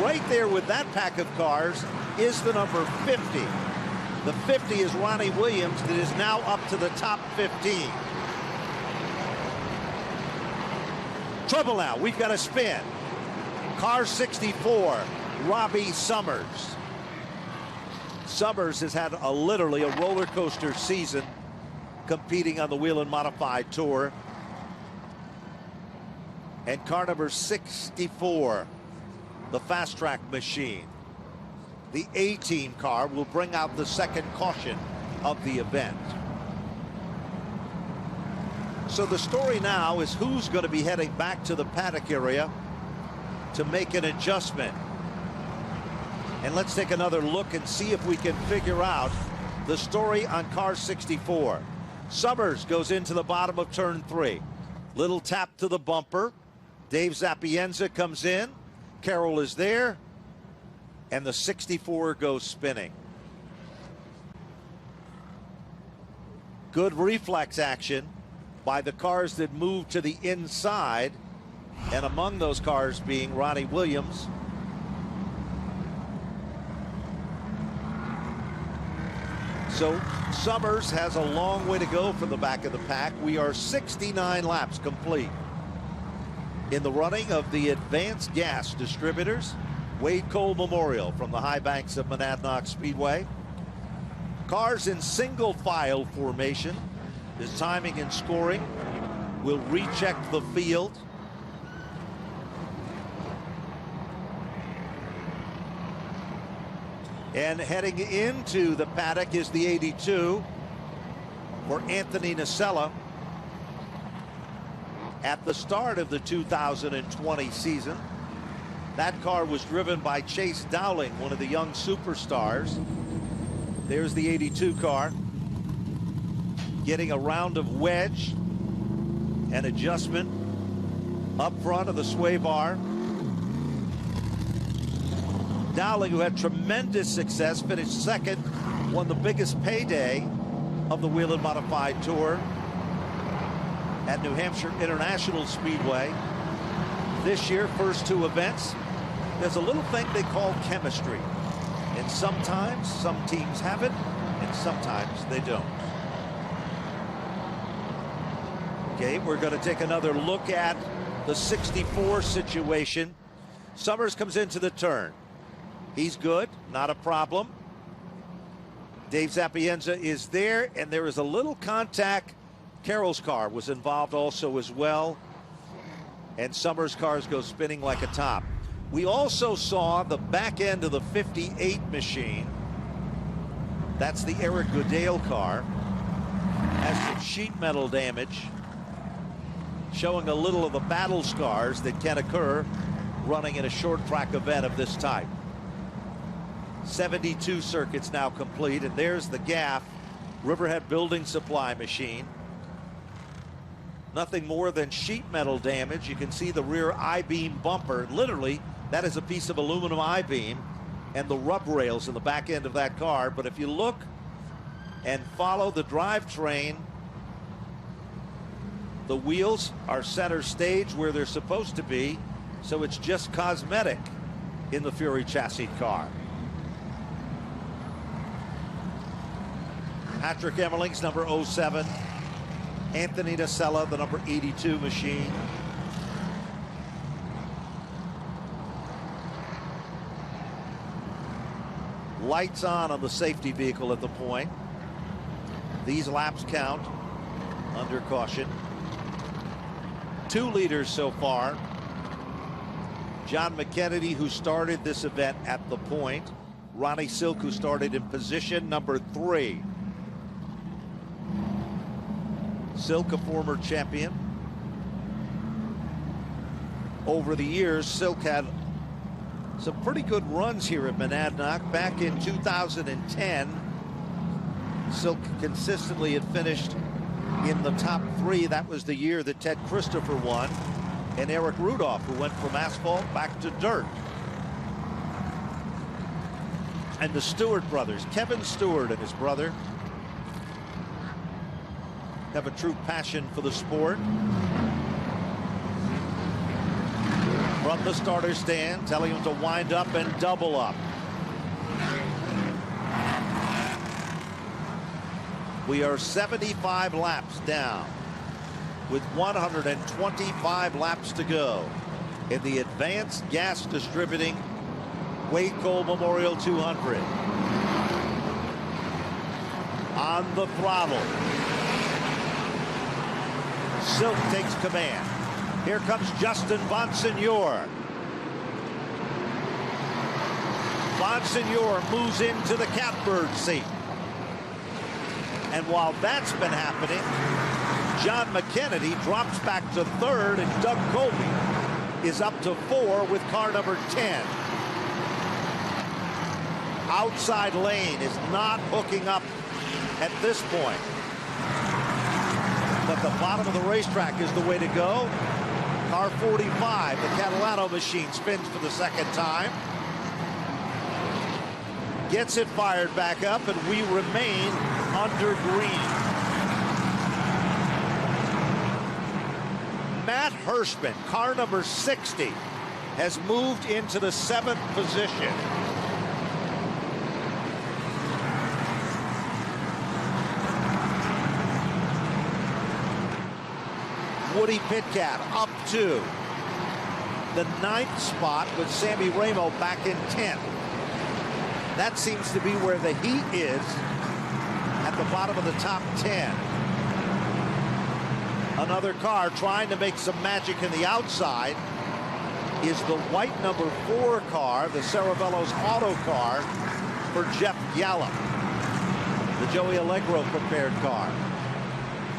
right there with that pack of cars is the number 50. The 50 is Ronnie Williams, that is now up to the top 15. Trouble now. We've got a spin. Car 64, Robbie Summers. Summers has had literally a roller coaster season competing on the Whelen Modified Tour. And car number 64, the Fast Track machine. The A-Team car will bring out the second caution of the event. So the story now is who's going to be heading back to the paddock area to make an adjustment. And let's take another look and see if we can figure out the story on car 64. Summers goes into the bottom of turn 3. Little tap to the bumper. Dave Zappienza comes in. Carroll is there. And the 64 goes spinning. Good reflex action by the cars that move to the inside, and among those cars being Ronnie Williams. So Summers has a long way to go for the back of the pack. We are 69 laps complete in the running of the Advanced Gas Distributors Wade Cole Memorial from the high banks of Monadnock Speedway. Cars in single file formation. His timing and scoring will recheck the field. And heading into the paddock is the 82 for Anthony Nacella. At the start of the 2020 season, that car was driven by Chase Dowling, one of the young superstars. There's the 82 car getting a round of wedge and adjustment up front of the sway bar. Dowling, who had tremendous success, finished second, won the biggest payday of the Whelen Modified Tour at New Hampshire International Speedway. This year, first 2 events, there's a little thing they call chemistry. And sometimes some teams have it, and sometimes they don't. Okay, we're going to take another look at the 64 situation. Summers comes into the turn. He's good, not a problem. Dave Zappienza is there, and there is a little contact. Carroll's car was involved also as well, and Summers' cars go spinning like a top. We also saw the back end of the 58 machine. That's the Eric Goodale car. Has some sheet metal damage, showing a little of the battle scars that can occur running in a short track event of this type. 72 circuits now complete, and there's the GAF Riverhead Building Supply machine. Nothing more than sheet metal damage. You can see the rear I-beam bumper. Literally, that is a piece of aluminum I-beam, and the rub rails in the back end of that car. But if you look and follow the drivetrain, the wheels are center stage where they're supposed to be, so it's just cosmetic in the Fury chassis car. Patrick Emmerling's number 07. Anthony Nacella, the number 82 machine. Lights on the safety vehicle at the point. These laps count under caution. 2 leaders so far. John McKennedy, who started this event at the point. Ronnie Silk, who started in position number 3. Silk, a former champion. Over the years, Silk had some pretty good runs here at Monadnock. Back in 2010, Silk consistently had finished in the top 3. That was the year that Ted Christopher won, and Eric Rudolph, who went from asphalt back to dirt. And the Stewart brothers, Kevin Stewart and his brother, have a true passion for the sport. From the starter stand, telling him to wind up and double up. We are 75 laps down with 125 laps to go in the Advanced Gas Distributing Wade Cole Memorial 200. On the throttle, Silk takes command. Here comes Justin Bonsignor. Bonsignor moves into the catbird seat. And while that's been happening, John McKennedy drops back to 3rd, and Doug Colby is up to 4 with car number 10. Outside lane is not hooking up at this point. But the bottom of the racetrack is the way to go. Car 45, the Catalano machine, spins for the second time. Gets it fired back up, and we remain under green. Matt Hirschman, car number 60, has moved into the 7th position. Woody Pitcat up to the 9th spot with Sammy Ramo back in 10th. That seems to be where the heat is, at the bottom of the top 10. Another car trying to make some magic in the outside is the white number 4 car, the Cerebello's auto car for Jeff Gallup, the Joey Allegro prepared car.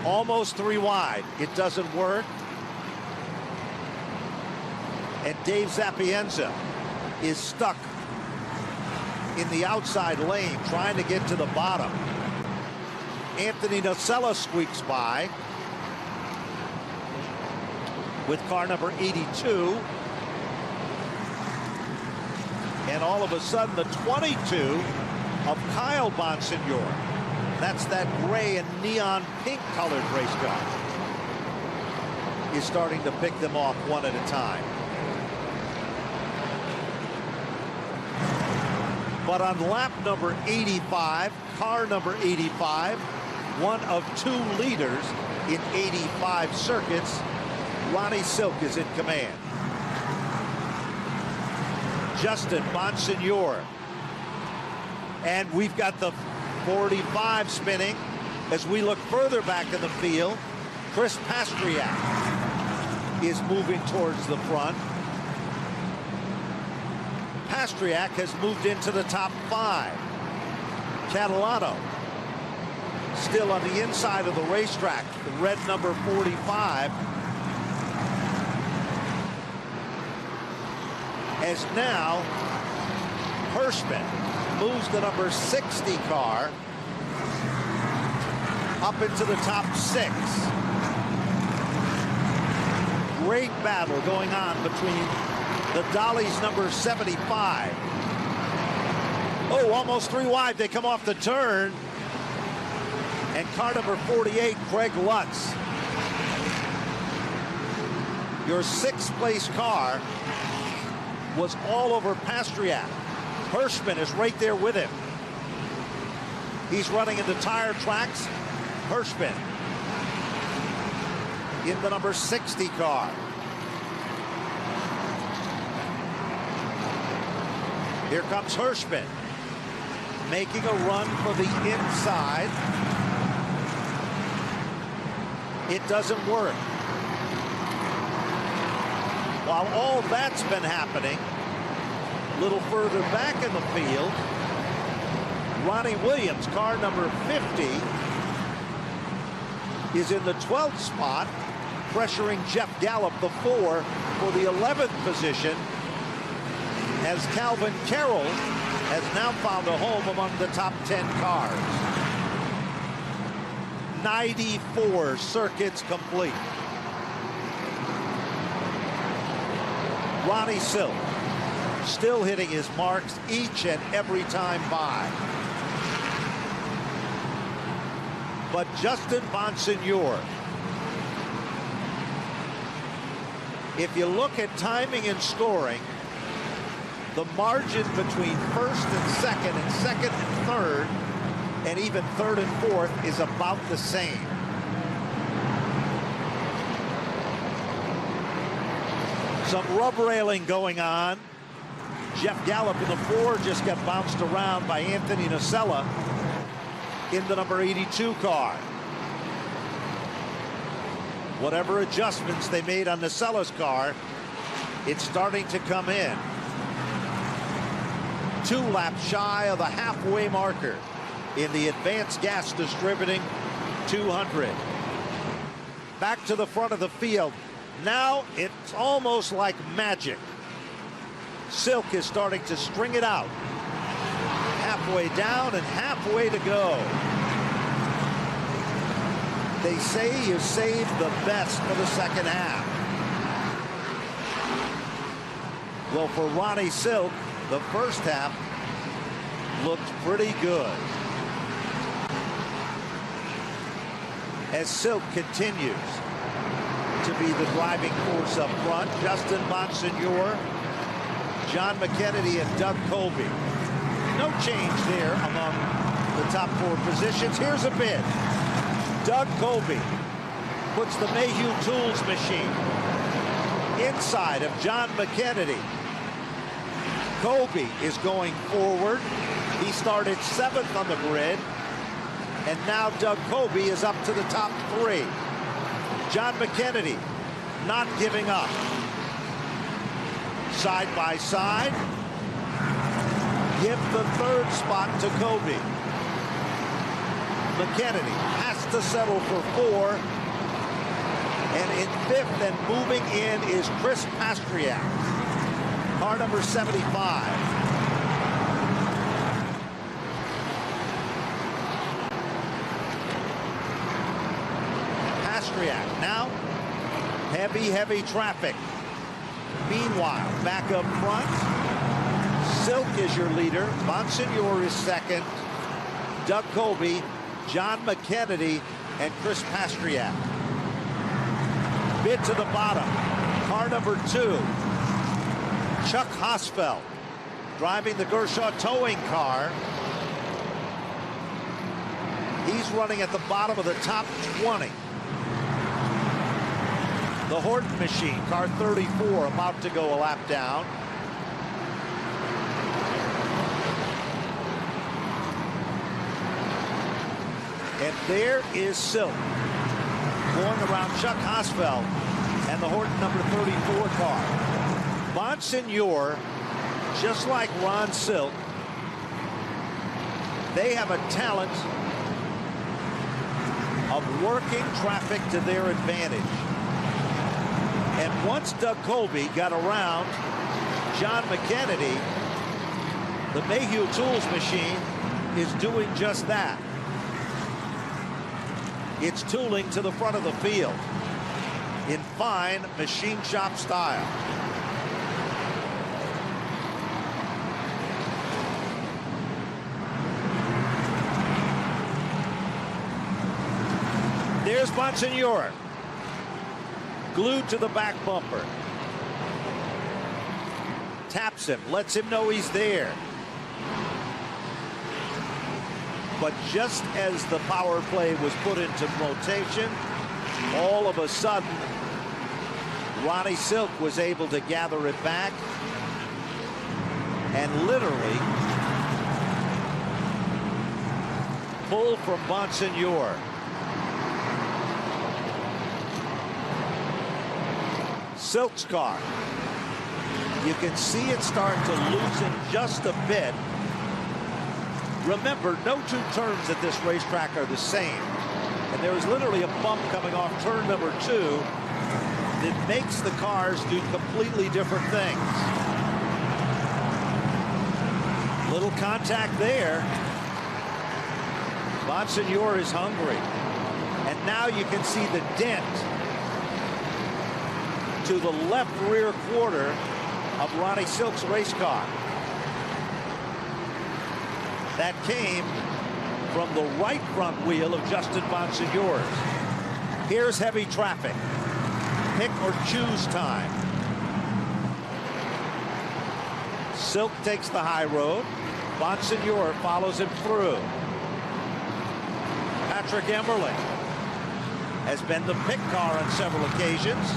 Almost 3 wide. It doesn't work. And Dave Zappienza is stuck in the outside lane trying to get to the bottom. Anthony Nacella squeaks by with car number 82. And all of a sudden, the 22 of Kyle Bonsignor. That's that gray and neon pink colored race car. Is starting to pick them off one at a time. But on lap number 85, car number 85, one of 2 leaders in 85 circuits, Ronnie Silk is in command. Justin Bonsignor. And we've got the 45 spinning. As we look further back in the field, Chris Pastriak is moving towards the front. Pastriak has moved into the top 5. Catalano still on the inside of the racetrack, the red number 45. As now Hirschman moves the number 60 car up into the top 6. Great battle going on between the Dolly's number 75. Oh, almost 3 wide. They come off the turn. And car number 48, Craig Lutz. Your 6th place car was all over Pastriak. Hirschman is right there with him. He's running into tire tracks. Hirschman in the number 60 car. Here comes Hirschman making a run for the inside. It doesn't work. While all that's been happening, a little further back in the field, Ronnie Williams, car number 50, is in the 12th spot, pressuring Jeff Gallup, the 4, for the 11th position, as Calvin Carroll has now found a home among the top 10 cars. 94 circuits complete. Ronnie Silk still hitting his marks each and every time by. But Justin Bonsignore, if you look at timing and scoring, the margin between first and second and third, and even third and fourth is about the same. Some rub railing going on. Jeff Gallup in the 4 just got bounced around by Anthony Nocella in the number 82 car. Whatever adjustments they made on Nocella's car, it's starting to come in. 2 laps shy of the halfway marker in the Advanced Gas Distributing 200. Back to the front of the field. Now it's almost like magic. Silk is starting to string it out. Halfway down and halfway to go. They say you save the best for the second half. Well, for Ronnie Silk, the first half looked pretty good. As Silk continues to be the driving force up front, Justin Bonsignore, John McKennedy, and Doug Colby. No change there among the top 4 positions. Here's a bid. Doug Colby puts the Mayhew Tools machine inside of John McKennedy. Colby is going forward. He started 7th on the grid, and now Doug Colby is up to the top 3. John McKennedy not giving up. Side by side. Give the 3rd spot to Colby. McKennedy has to settle for 4. And in 5th and moving in is Chris Pastriak, car number 75. Pastriak now, heavy traffic. Meanwhile, back up front, Silk is your leader. Bonsignore is 2nd. Doug Colby, John McKennedy, and Chris Pastriak. Bid to the bottom. Car number 2, Chuck Hosfeld, driving the Gershaw towing car. He's running at the bottom of the top 20. The Horton machine, car 34, about to go a lap down. And there is Silk going around Chuck Osfeld and the Horton number 34 car. Bonsignor, just like Ron Silk, they have a talent of working traffic to their advantage. And once Doug Colby got around John McKennedy, the Mayhew Tools machine is doing just that. It's tooling to the front of the field in fine machine shop style. There's Bonsignor, glued to the back bumper. Taps him, lets him know he's there. But just as the power play was put into rotation, all of a sudden, Ronnie Silk was able to gather it back and literally pull from Bonsignor. Silk's car, you can see it start to loosen just a bit. Remember, no two turns at this racetrack are the same. And there is literally a bump coming off turn number 2 that makes the cars do completely different things. Little contact there. Bonsignor is hungry. And now you can see the dent to the left rear quarter of Ronnie Silk's race car. That came from the right front wheel of Justin Bonsignor's. Here's heavy traffic. Pick or choose time. Silk takes the high road. Bonsignor follows him through. Patrick Emmerling has been the pick car on several occasions.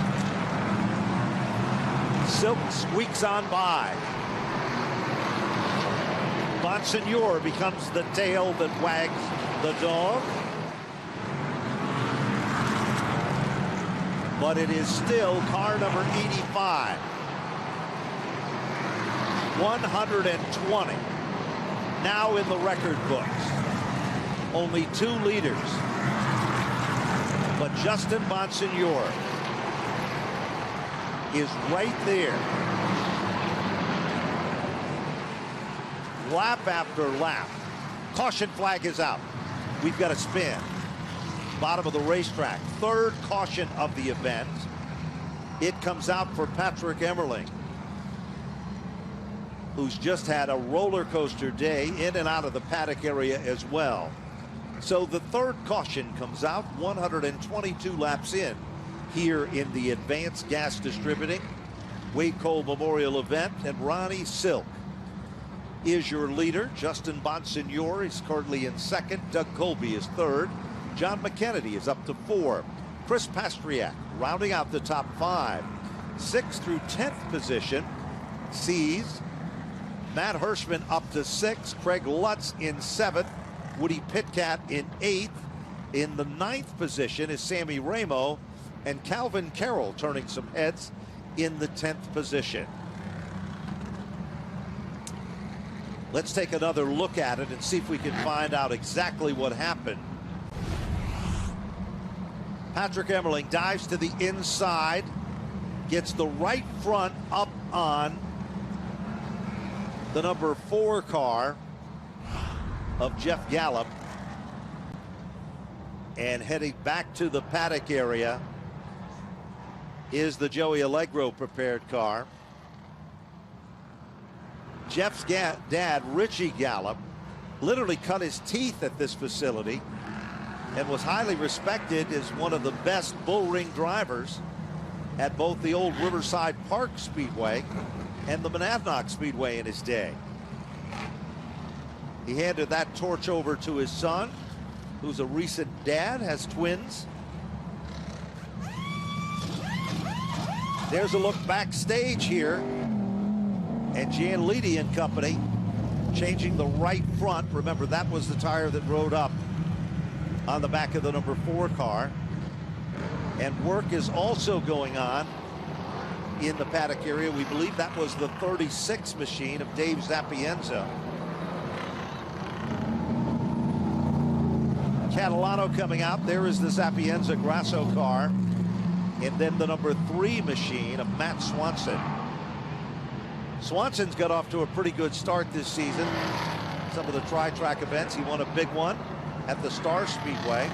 Silk squeaks on by. Bonsignor becomes the tail that wags the dog. But it is still car number 85. 120 now in the record books. Only 2 leaders. But Justin Bonsignor is right there. Lap after lap. Caution flag is out. We've got a spin. Bottom of the racetrack. 3rd caution of the event. It comes out for Patrick Emmerling, who's just had a roller coaster day in and out of the paddock area as well. So the 3rd caution comes out 122 laps in here in the Advanced Gas Distributing Wade Cole Memorial event. And Ronnie Silk is your leader. Justin Bonsignor is currently in 2nd. Doug Colby is 3rd. John McKennedy is up to 4. Chris Pastriak rounding out the top 5. 6th through 10th position sees Matt Hirschman up to 6. Craig Lutz in 7th. Woody Pitcat in 8th. In the 9th position is Sammy Ramo, and Calvin Carroll turning some heads in the 10th position. Let's take another look at it and see if we can find out exactly what happened. Patrick Emmerling dives to the inside, gets the right front up on the number 4 car of Jeff Gallup, and heading back to the paddock area is the Joey Allegro prepared car. Jeff's dad, Richie Gallup, literally cut his teeth at this facility and was highly respected as one of the best bull ring drivers at both the old Riverside Park Speedway and the Monadnock Speedway in his day. He handed that torch over to his son, who's a recent dad, has twins. There's a look backstage here, and Gianliti and company changing the right front. Remember, that was the tire that rode up on the back of the number 4 car. And work is also going on in the paddock area. We believe that was the 36 machine of Dave Zappienza. Catalano coming out. There is the Zappienza Grasso car. And then the number 3 machine of Matt Swanson. Swanson's got off to a pretty good start this season. Some of the tri-track events. He won a big one at the Star Speedway.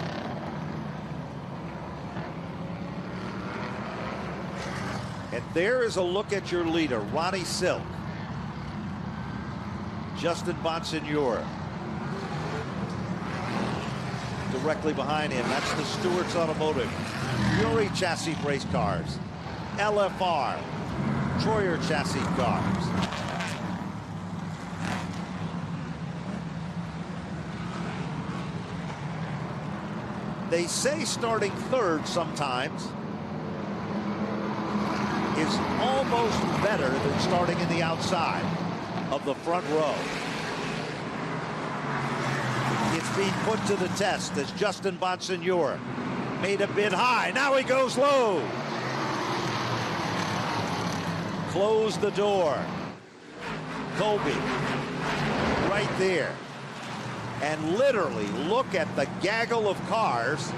And there is a look at your leader, Ronnie Silk. Justin Bonsignore directly behind him. That's the Stewart's Automotive. Fury chassis race cars. LFR. Troyer chassis cars. They say starting third sometimes is almost better than starting in the outside of the front row. It's being put to the test as Justin Bonsignore made a bit high. Now he goes low. Close the door. Colby right there. And literally look at the gaggle of cars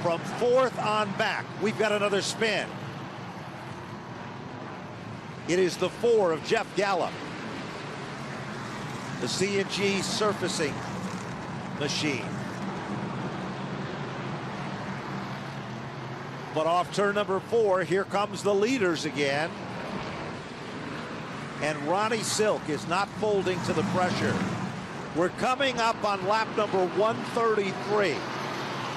from 4th on back. We've got another spin. It is the 4 of Jeff Gallup. The C&G surfacing machine. But off turn number 4, here comes the leaders again. And Ronnie Silk is not folding to the pressure. We're coming up on lap number 133.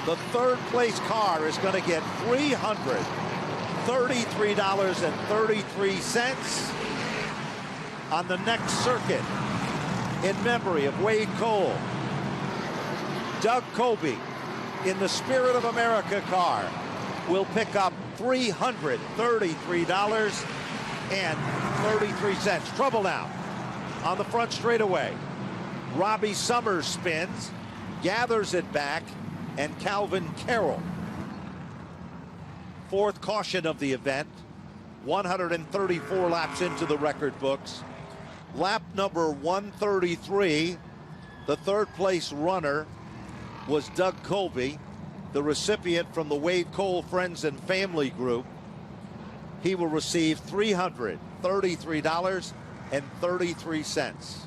The 3rd place car is going to get $333.33 on the next circuit in memory of Wade Cole. Doug Colby in the Spirit of America car will pick up $333.33. Trouble now on the front straightaway. Robbie Summers spins, gathers it back, and Calvin Carroll. 4th caution of the event, 134 laps into the record books. Lap number 133, the 3rd place runner was Doug Colby, the recipient from the Wade Cole Friends and Family Group. He will receive $333.33.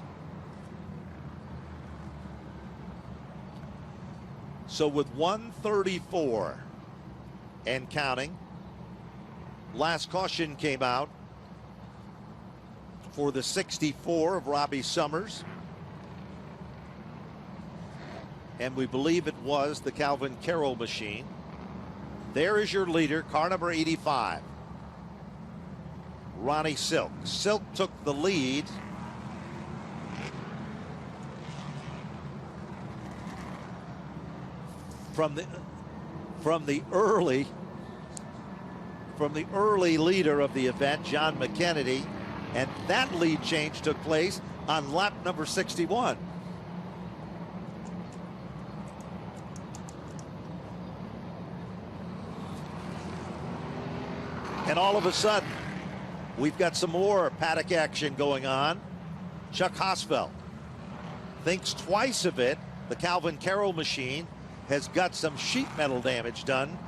So with 134 and counting, last caution came out for the 64 of Robbie Summers. And we believe it was the Calvin Carroll machine. There is your leader, car number 85. Ronnie Silk. Silk took the lead. From the early leader of the event, John McKennedy, and that lead change took place on lap number 61. And all of a sudden, we've got some more paddock action going on. Chuck Hosfeld thinks twice of it. The Calvin Carroll machine has got some sheet metal damage done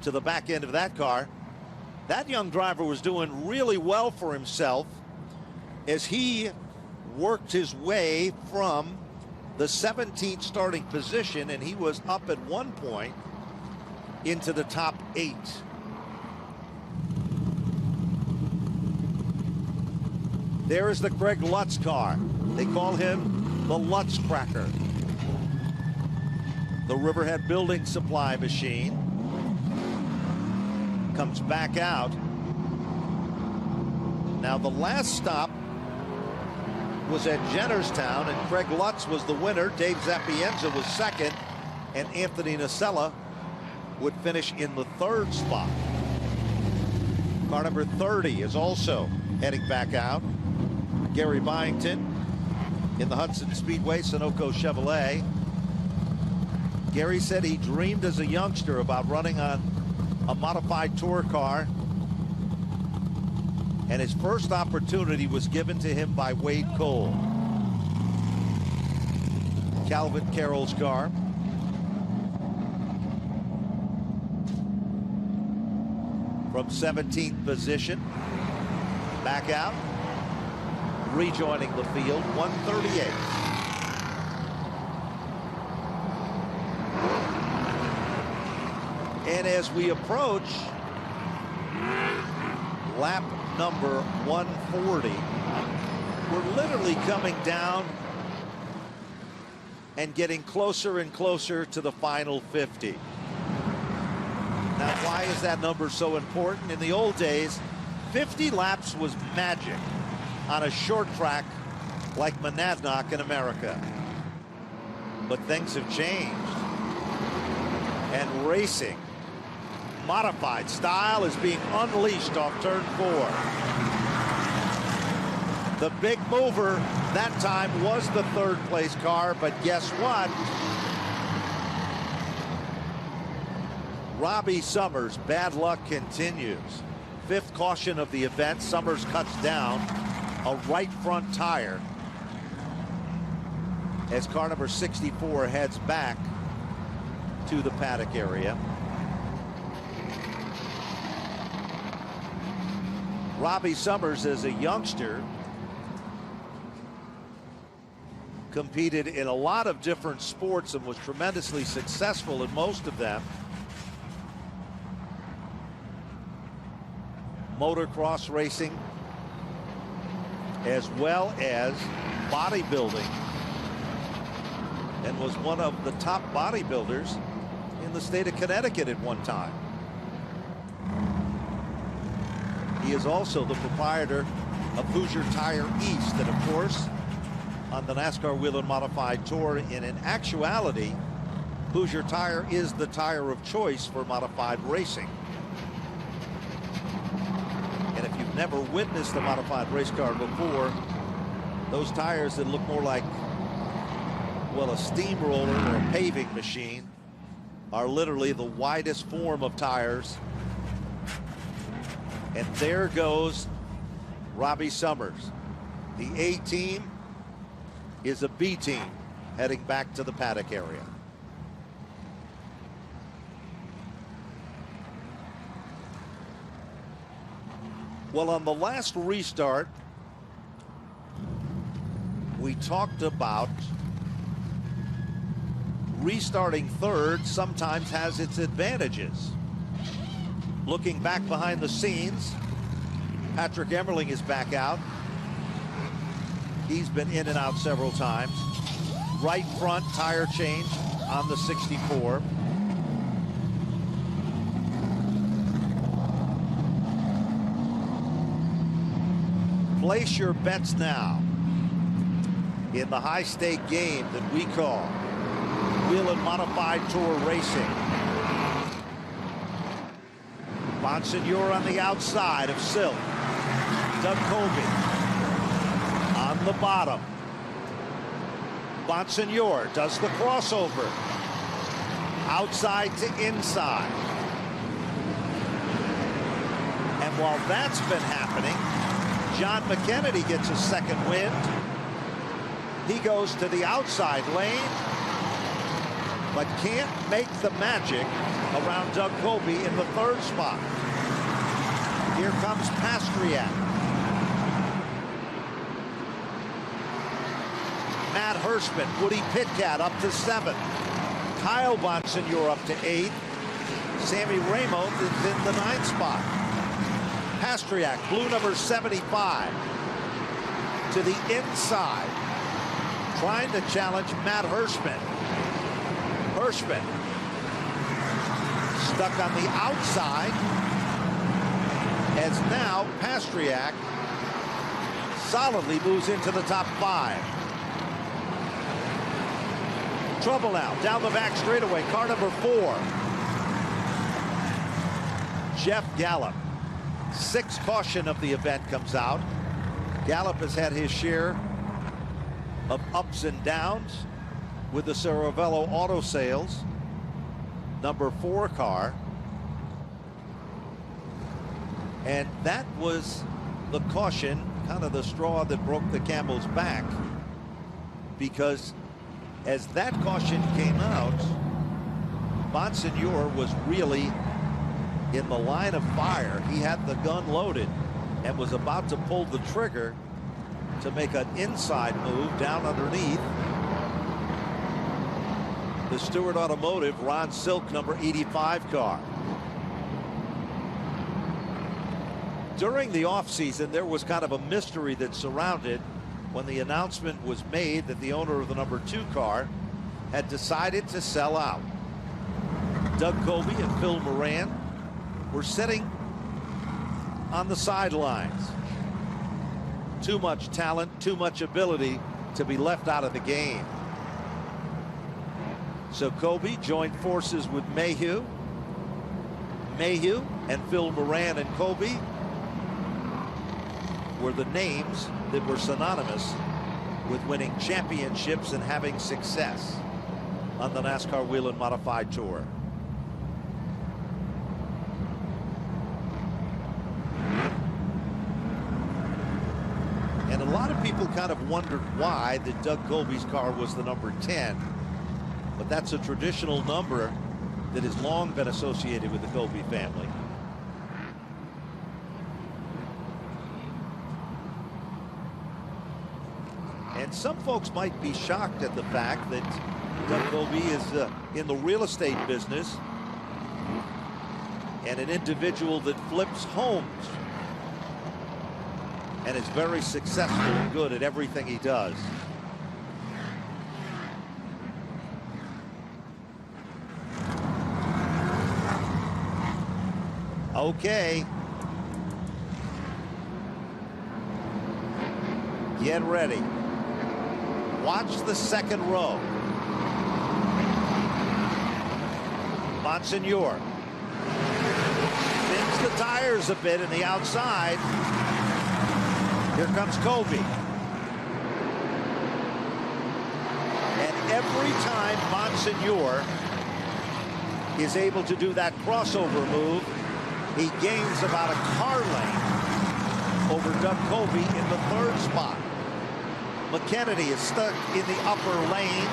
to the back end of that car. That young driver was doing really well for himself as he worked his way from the 17th starting position, and he was up at one point into the top 8. There is the Greg Lutz car. They call him the Lutz Cracker. The Riverhead Building Supply machine comes back out. Now the last stop was at Jennerstown, and Craig Lutz was the winner. Dave Zappienza was second, and Anthony Nacella would finish in the 3rd spot. Car number 30 is also heading back out. Gary Byington in the Hudson Speedway Sunoco Chevrolet. Gary said he dreamed as a youngster about running on a modified tour car, and his first opportunity was given to him by Wade Cole. Calvin Carroll's car. From 17th position, back out, rejoining the field, 138. And as we approach lap number 140, we're literally coming down and getting closer and closer to the final 50. Now, why is that number so important? In the old days, 50 laps was magic on a short track like Monadnock in America. But things have changed. And racing, modified style, is being unleashed off turn 4. The big mover that time was the third place car, but guess what? Robbie Summers' bad luck continues. 5th caution of the event. Summers cuts down a right front tire as car number 64 heads back to the paddock area. Robbie Summers, as a youngster, competed in a lot of different sports and was tremendously successful in most of them. Motocross racing, as well as bodybuilding, and was one of the top bodybuilders in the state of Connecticut at one time. He is also the proprietor of Hoosier Tire East, and of course on the NASCAR Whelen Modified Tour. And in actuality, Hoosier Tire is the tire of choice for modified racing. And if you've never witnessed a modified race car before, those tires that look more like, well, a steamroller or a paving machine are literally the widest form of tires. And there goes Robbie Summers. The A team is a B team heading back to the paddock area. Well, on the last restart, we talked about restarting third sometimes has its advantages. Looking back behind the scenes, Patrick Emmerling is back out. He's been in and out several times. Right front tire change on the 64. Place your bets now in the high-stake game that we call Whelen Modified Tour Racing. Bonsignor on the outside of Silk. Doug Colby on the bottom. Bonsignor does the crossover. Outside to inside. And while that's been happening, John McKennedy gets a second wind. He goes to the outside lane, but can't make the magic around Doug Colby in the third spot. Here comes Pastriak. Matt Hirschman, Woody Pitcat up to 7th. Kyle Bonsignor up to 8th. Sammy Ramos is in the 9th spot. Pastriak, blue number 75, to the inside, trying to challenge Matt Hirschman. Hirschman stuck on the outside, as now Pastriak solidly moves into the top 5. Trouble now, down the back straightaway, car number 4. Jeff Gallup. 6th caution of the event comes out. Gallup has had his share of ups and downs with the Cervello Auto Sales. number 4 car. And that was the caution, kind of the straw that broke the camel's back, because as that caution came out, Bonsignor was really in the line of fire. He had the gun loaded and was about to pull the trigger to make an inside move down underneath the Stewart Automotive Ron Silk number 85 car. During the offseason, there was kind of a mystery that surrounded when the announcement was made that the owner of the number 2 car had decided to sell out. Doug Colby and Phil Moran were sitting on the sidelines. Too much talent, too much ability to be left out of the game. So Colby joined forces with Mayhew. Mayhew and Phil Moran and Colby were the names that were synonymous with winning championships and having success on the NASCAR Whelen Modified Tour. And a lot of people kind of wondered why that Doug Colby's car was the number 10, but that's a traditional number that has long been associated with the Colby family. And some folks might be shocked at the fact that Doug Colby is in the real estate business and an individual that flips homes and is very successful and good at everything he does. Okay. Get ready. Watch the second row. Bonsignor spins the tires a bit in the outside. Here comes Colby. And every time Bonsignor is able to do that crossover move, he gains about a car length over Doug Colby in the 3rd spot. McKennedy is stuck in the upper lane.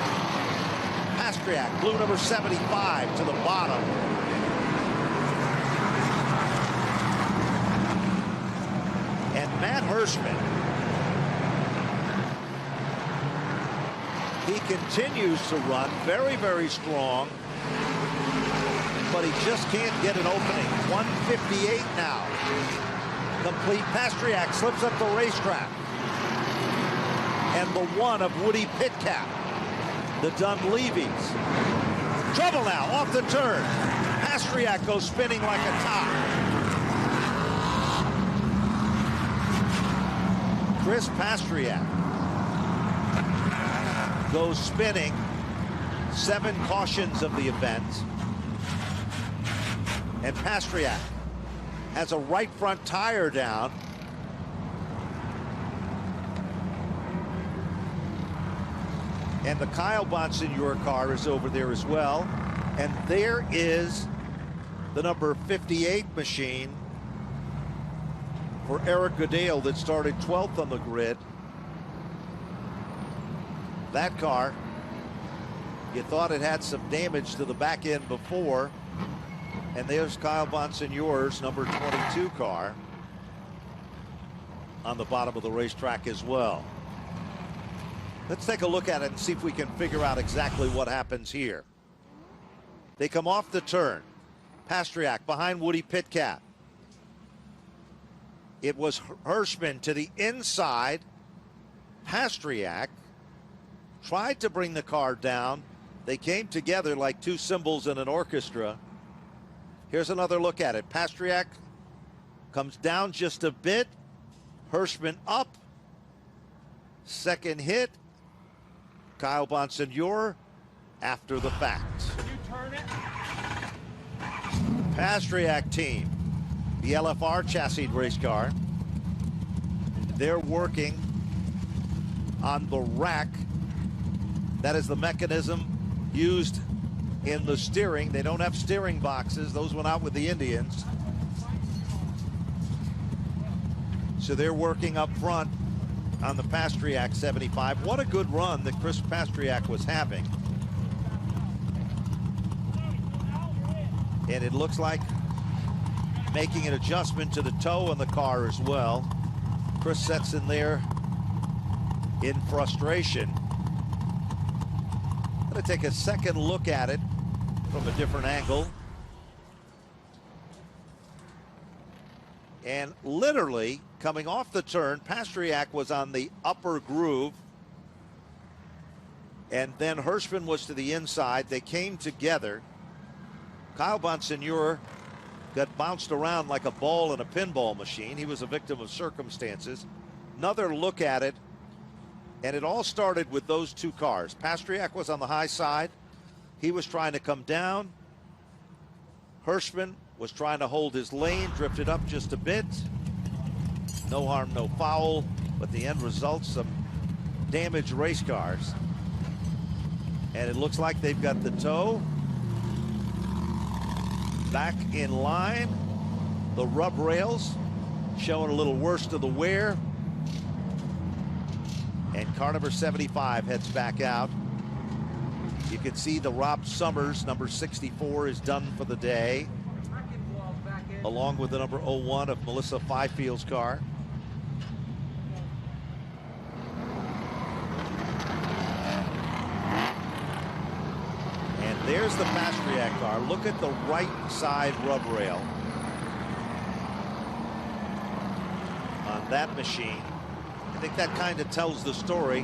Pastriak, blue number 75, to the bottom. And Matt Hirschman, he continues to run very, very strong, but he just can't get an opening. 158 now. Complete. Pastriak slips up the racetrack. And the one of Woody Pitcap, the Dunleavys. Trouble now, off the turn. Pastriak goes spinning like a top. Chris Pastriak goes spinning. 7 cautions of the event. And Pastriak has a right front tire down. And the Kyle Bonsignor car is over there as well. And there is the number 58 machine for Eric Goodale that started 12th on the grid. That car, you thought it had some damage to the back end before. And there's Kyle Bonsignor's number 22 car on the bottom of the racetrack as well. Let's take a look at it and see if we can figure out exactly what happens here. They come off the turn. Pastriak behind Woody Pitcap. It was Hirschman to the inside. Pastriak tried to bring the car down. They came together like 2 cymbals in an orchestra. Here's another look at it. Pastriak comes down just a bit. Hirschman up. Second hit. Kyle Bonsignor after the fact. Pastriak team, the LFR chassis race car. They're working on the rack. That is the mechanism used in the steering. They don't have steering boxes. Those went out with the Indians. So they're working up front on the Pastriak 75. What a good run that Chris Pastriak was having. And it looks like making an adjustment to the toe in the car as well. Chris sets in there in frustration. I'm going to take a second look at it from a different angle. And literally coming off the turn, Pastriak was on the upper groove. And then Hirschman was to the inside. They came together. Kyle Bonsignore got bounced around like a ball in a pinball machine. He was a victim of circumstances. Another look at it, and it all started with those two cars. Pastriak was on the high side. He was trying to come down. Hirschman was trying to hold his lane, drifted up just a bit. No harm, no foul, but the end result, some damaged race cars. And it looks like they've got the toe back in line. The rub rails showing a little worse to the wear. And car number 75 heads back out. You can see the Rob Summers, number 64, is done for the day, along with the number 01 of Melissa Fifield's car. And there's the Pastriak car. Look at the right side rub rail on that machine. I think that kind of tells the story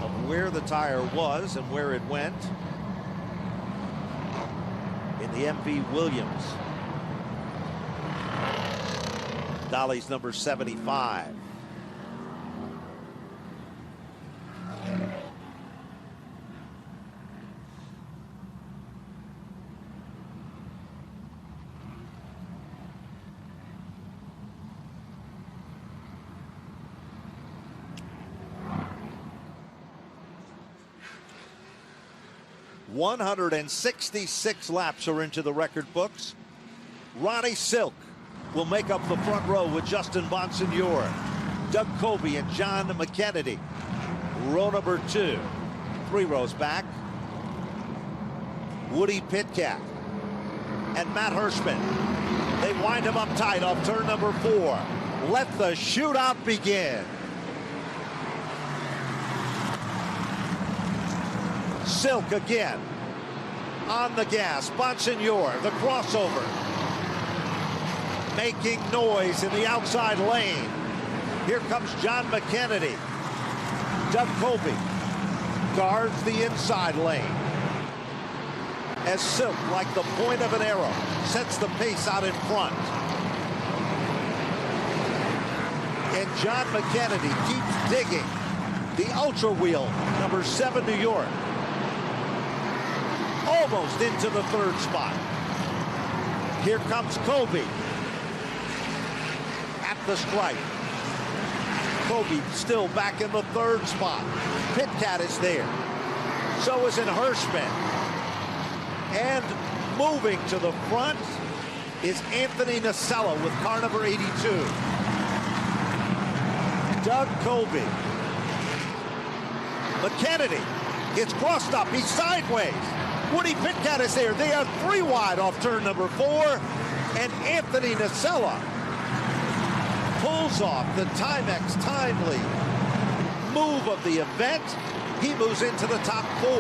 of where the tire was and where it went in the MV Williams. Dolly's number 75. .166 laps are into the record books. Ronnie Silk will make up the front row with Justin Bonsignore, Doug Colby, and John McKennedy. Row number 2. 3 rows back, Woody Pitkat and Matt Hirschman. They wind him up tight off turn number 4. Let the shootout begin. Silk again on the gas. Bonsignore, the crossover, making noise in the outside lane. Here comes John McKennedy. Doug Colby guards the inside lane as Silk, like the point of an arrow, sets the pace out in front. And John McKennedy keeps digging. The Ultra Wheel, number 7, New York, almost into the 3rd spot. Here comes Colby at the stripe. Colby still back in the 3rd spot. Pitkat is there. So is in Hirschman. And moving to the front is Anthony Nacella with car number 82. Doug Colby. McKennedy gets crossed up. He's sideways. Woody Pitkat is there. They are 3 wide off turn number 4. And Anthony Nacella pulls off the Timex timely move of the event. He moves into the top 4.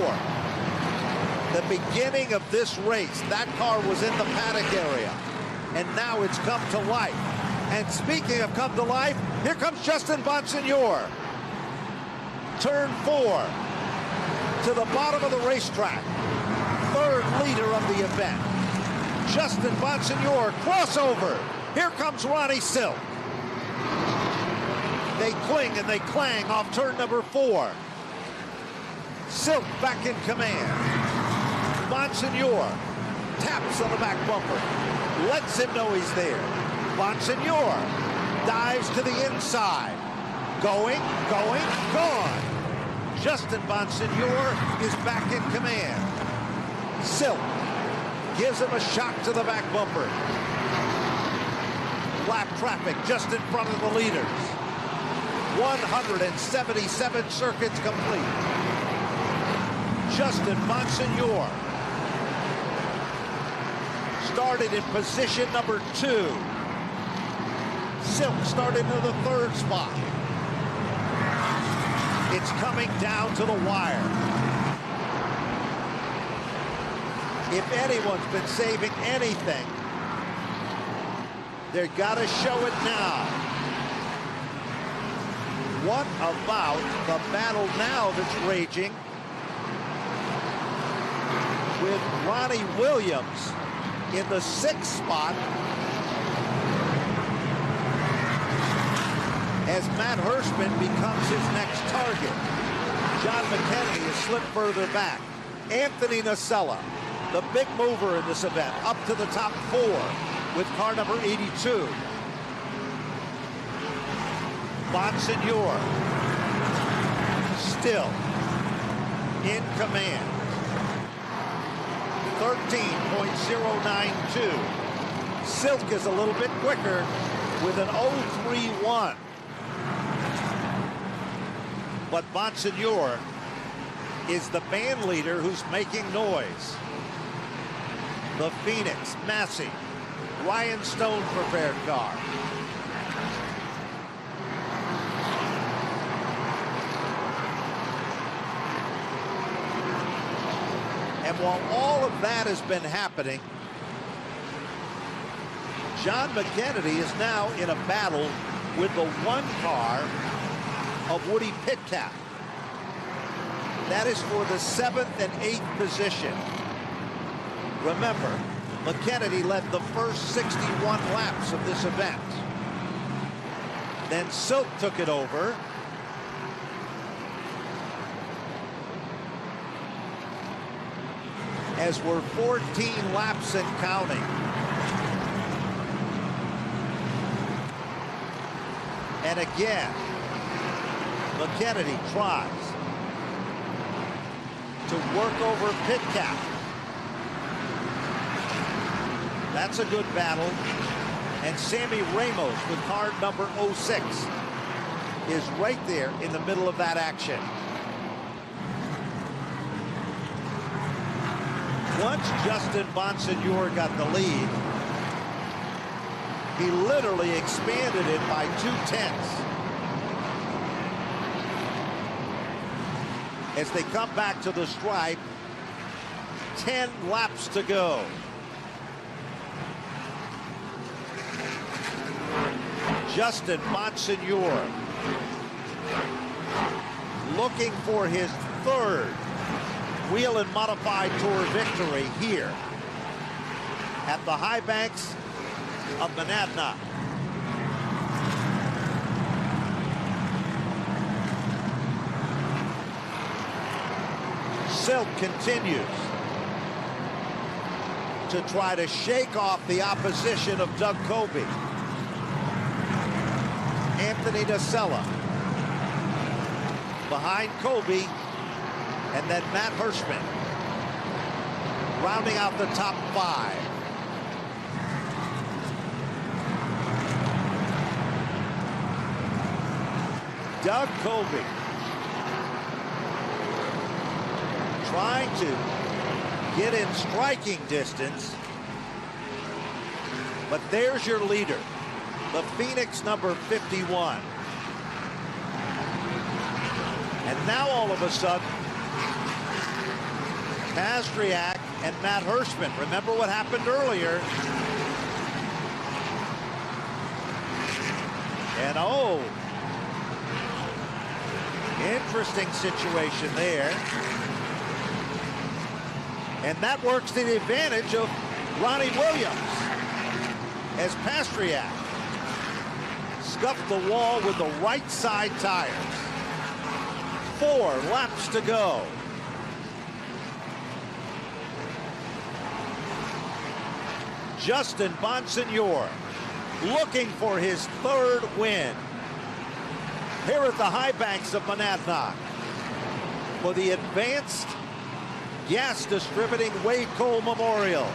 The beginning of this race, that car was in the paddock area. And now it's come to life. And speaking of come to life, here comes Justin Bonsignore. Turn 4 to the bottom of the racetrack. 3rd leader of the event. Justin Bonsignore, crossover. Here comes Ronnie Silk. They cling and they clang off turn number 4. Silk back in command. Bonsignore taps on the back bumper. Lets him know he's there. Bonsignore dives to the inside. Going, gone. Justin Bonsignor is back in command. Silk gives him a shock to the back bumper. Lap traffic just in front of the leaders. 177 circuits complete. Justin Bonsignor started in position number 2. Silk started in the 3rd spot. It's coming down to the wire. If anyone's been saving anything, they've got to show it now. What about the battle now that's raging with Ronnie Williams in the 6th spot as Matt Hirschman becomes his next target. John McKennedy has slipped further back. Anthony Nacella, the big mover in this event, up to the top 4 with car number 82. Bonsignor still in command. 13.092. Silk is a little bit quicker with an 0.31. But Bonsignor is the band leader who's making noise. The Phoenix, Massey, Ryan Stone prepared car. And while all of that has been happening, John McKennedy is now in a battle with the 1 car of Woody Pitcat. That is for the 7th and 8th position. Remember, McKennedy led the first 61 laps of this event. Then Silk took it over. As we're 14 laps and counting. And again, McKennedy tries to work over Pitcat. That's a good battle. And Sammy Ramos with car number 06 is right there in the middle of that action. Once Justin Bonsignor got the lead, he literally expanded it by 0.2. As they come back to the stripe, 10 laps to go. Justin Bonsignor looking for his 3rd Whelen Modified Tour victory here at the high banks of Monadnock. Silk continues to try to shake off the opposition of Doug Coby. Anthony Nacella behind Coby, and then Matt Hirschman rounding out the top 5. Doug Coby trying to get in striking distance, but there's your leader, the Phoenix number 51. And now all of a sudden, Pastriak and Matt Hirschman. Remember what happened earlier. And oh, interesting situation there. And that works to the advantage of Ronnie Williams as Pastriak scuffed the wall with the right side tires. 4 laps to go. Justin Bonsignor looking for his 3rd win here at the high banks of Monadnock. for the Advanced Gas Distributing Wade Cole Memorial.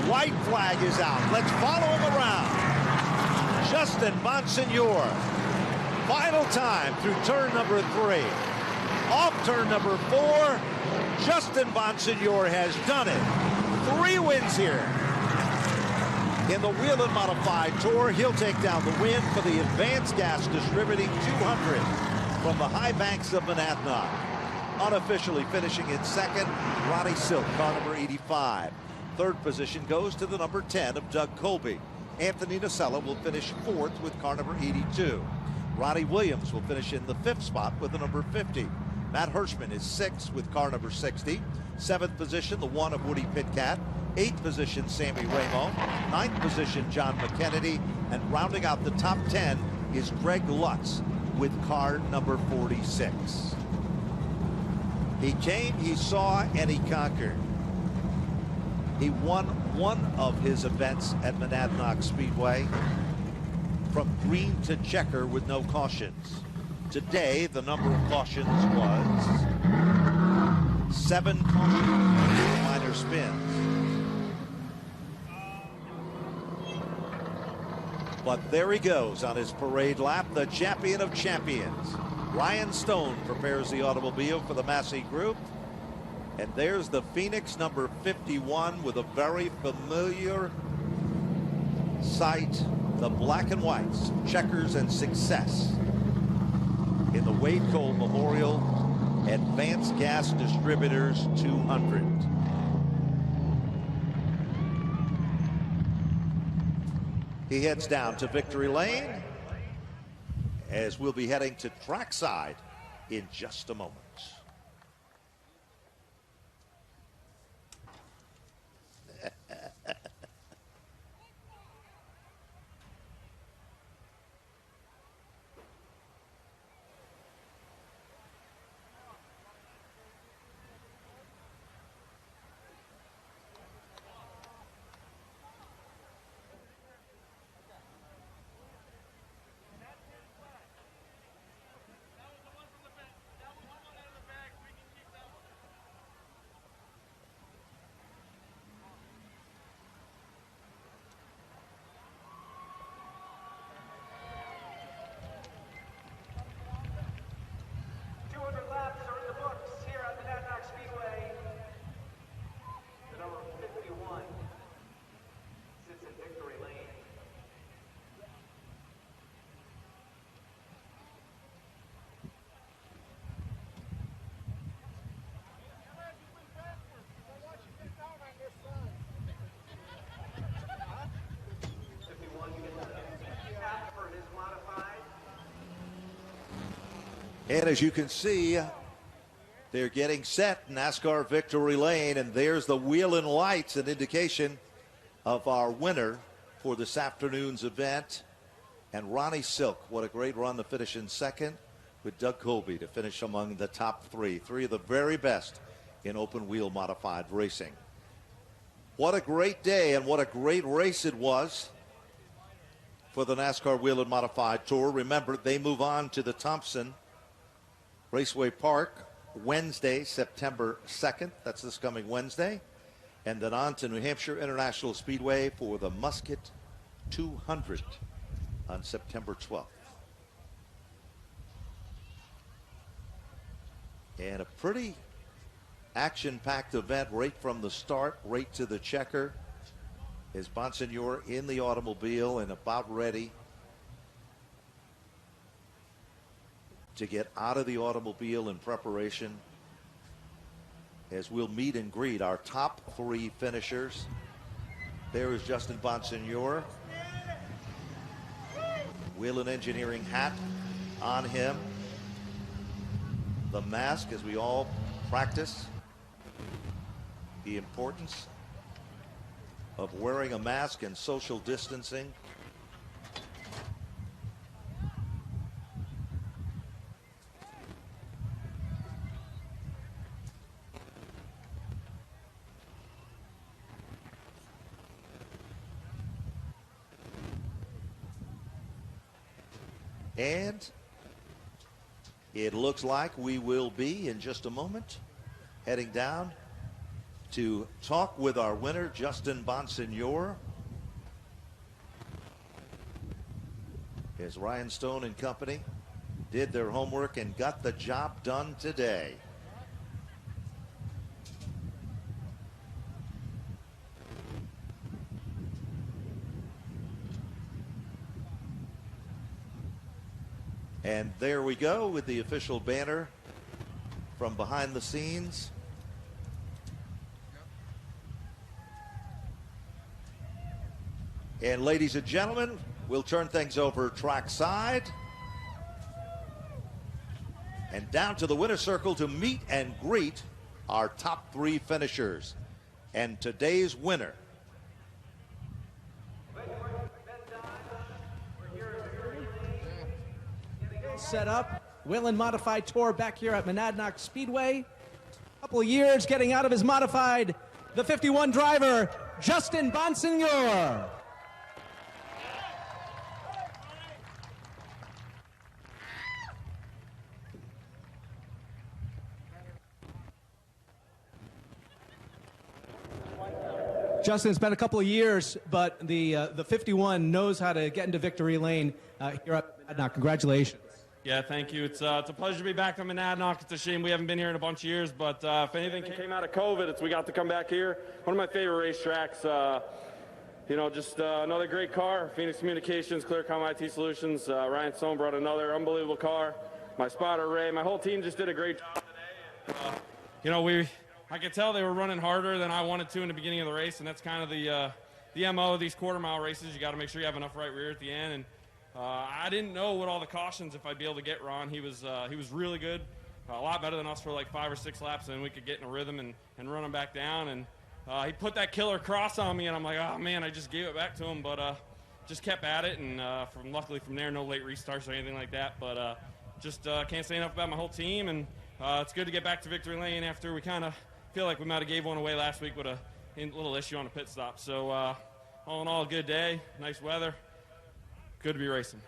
White flag is out. Let's follow him around. Justin Bonsignor. Final time through turn number 3. Off turn number 4. Justin Bonsignor has done it. 3 wins here. In the Whelen Modified Tour, he'll take down the win for the Advanced Gas Distributing 200 from the high banks of Monadnock. Unofficially finishing in second, Ronnie Silk, car number 85. Third position goes to the number 10 of Doug Colby. Anthony Nacella will finish 4th with car number 82. Ronnie Williams will finish in the 5th spot with the number 50. Matt Hirschman is 6th with car number 60. 7th position, the 1 of Woody Pitcat. 8th position, Sammy Ramo. 9th position, John McKennedy. And rounding out the top 10 is Greg Lutz with car number 46. He came, he saw, and he conquered. He won one of his events at Monadnock Speedway from green to checker with no cautions. Today, the number of cautions was 7 cautions, minor spins. But there he goes on his parade lap, the champion of champions. Ryan Stone prepares the automobile for the Massey Group. And there's the Phoenix number 51 with a very familiar sight, the black and whites, checkers and success in the Wade Cole Memorial Advanced Gas Distributors 200. He heads down to Victory Lane as we'll be heading to trackside in just a moment. Laps are in the books here at Monadnock Speedway. The number 51 sits in Victory Lane. And as you can see, they're getting set, NASCAR Victory Lane, and there's the Whelen lights, an indication of our winner for this afternoon's event. And Ronnie Silk, what a great run to finish in second, with Doug Colby to finish among the top 3. 3 of the very best in open wheel modified racing. What a great day and what a great race it was for the NASCAR Whelen Modified Tour. Remember, they move on to the Thompson Raceway Park Wednesday, September 2nd. That's this coming Wednesday. And then on to New Hampshire International Speedway for the Musket 200 on September 12th. And a pretty action-packed event right from the start, right to the checker. Is Bonsignor in the automobile and about ready to get out of the automobile in preparation as we'll meet and greet our top 3 finishers. There is Justin Bonsignor. Whelen Engineering hat on him. The mask as we all practice the importance of wearing a mask and social distancing. And it looks like we will be, in just a moment, heading down to talk with our winner, Justin Bonsignor. As Ryan Stone and company did their homework and got the job done today. And there we go with the official banner from behind the scenes. And ladies and gentlemen, we'll turn things over trackside and down to the winner's circle to meet and greet our top 3 finishers. And today's winner. Set up. Whelen Modified Tour back here at Monadnock Speedway. Couple of years getting out of his modified. The 51 driver, Justin Bonsignor. Justin, it's been a couple of years, but the 51 knows how to get into victory lane here at Monadnock. Congratulations. Yeah, thank you. It's a pleasure to be back on Monadnock. It's a shame we haven't been here in a bunch of years, but if anything came out of COVID, we got to come back here. One of my favorite racetracks. You know, just another great car. Phoenix Communications, Clearcom IT Solutions. Ryan Stone brought another unbelievable car. My spotter, Ray, my whole team just did a great job today. You know, I could tell they were running harder than I wanted to in the beginning of the race, and that's kind of the MO of these quarter-mile races. You got to make sure you have enough right rear at the end. And I didn't know what all the cautions if I'd be able to get Ron. He was really good, a lot better than us for like 5 or 6 laps, and we could get in a rhythm and run him back down. And he put that killer cross on me, and I'm like, oh man, I just gave it back to him, but just kept at it. And luckily from there, no late restarts or anything like that. But just can't say enough about my whole team, and it's good to get back to victory lane after we kind of feel like we might have gave one away last week with a little issue on the pit stop. So all in all, a good day, nice weather. Good to be racing.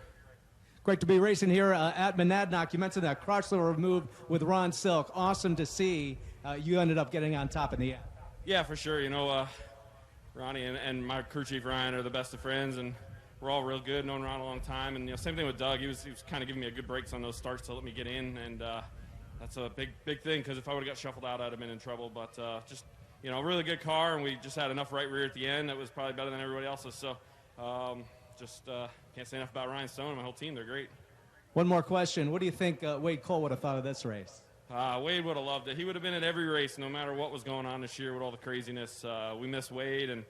Great to be racing here at Monadnock. You mentioned that crossover move with Ron Silk. Awesome to see. You ended up getting on top in the end. Yeah, for sure. You know, Ronnie and my crew chief Ryan are the best of friends, and we're all real good, known Ron a long time. And you know, same thing with Doug. He was kind of giving me a good breaks on those starts to let me get in, and that's a big thing, because if I would have got shuffled out, I'd have been in trouble. But just, you know, a really good car, and we just had enough right rear at the end that was probably better than everybody else's. So just can't say enough about Ryan Stone and my whole team. They're great. One more question. What do you think Wade Cole would have thought of this race? Wade would have loved it. He would have been at every race, no matter what was going on this year with all the craziness. We miss Wade, and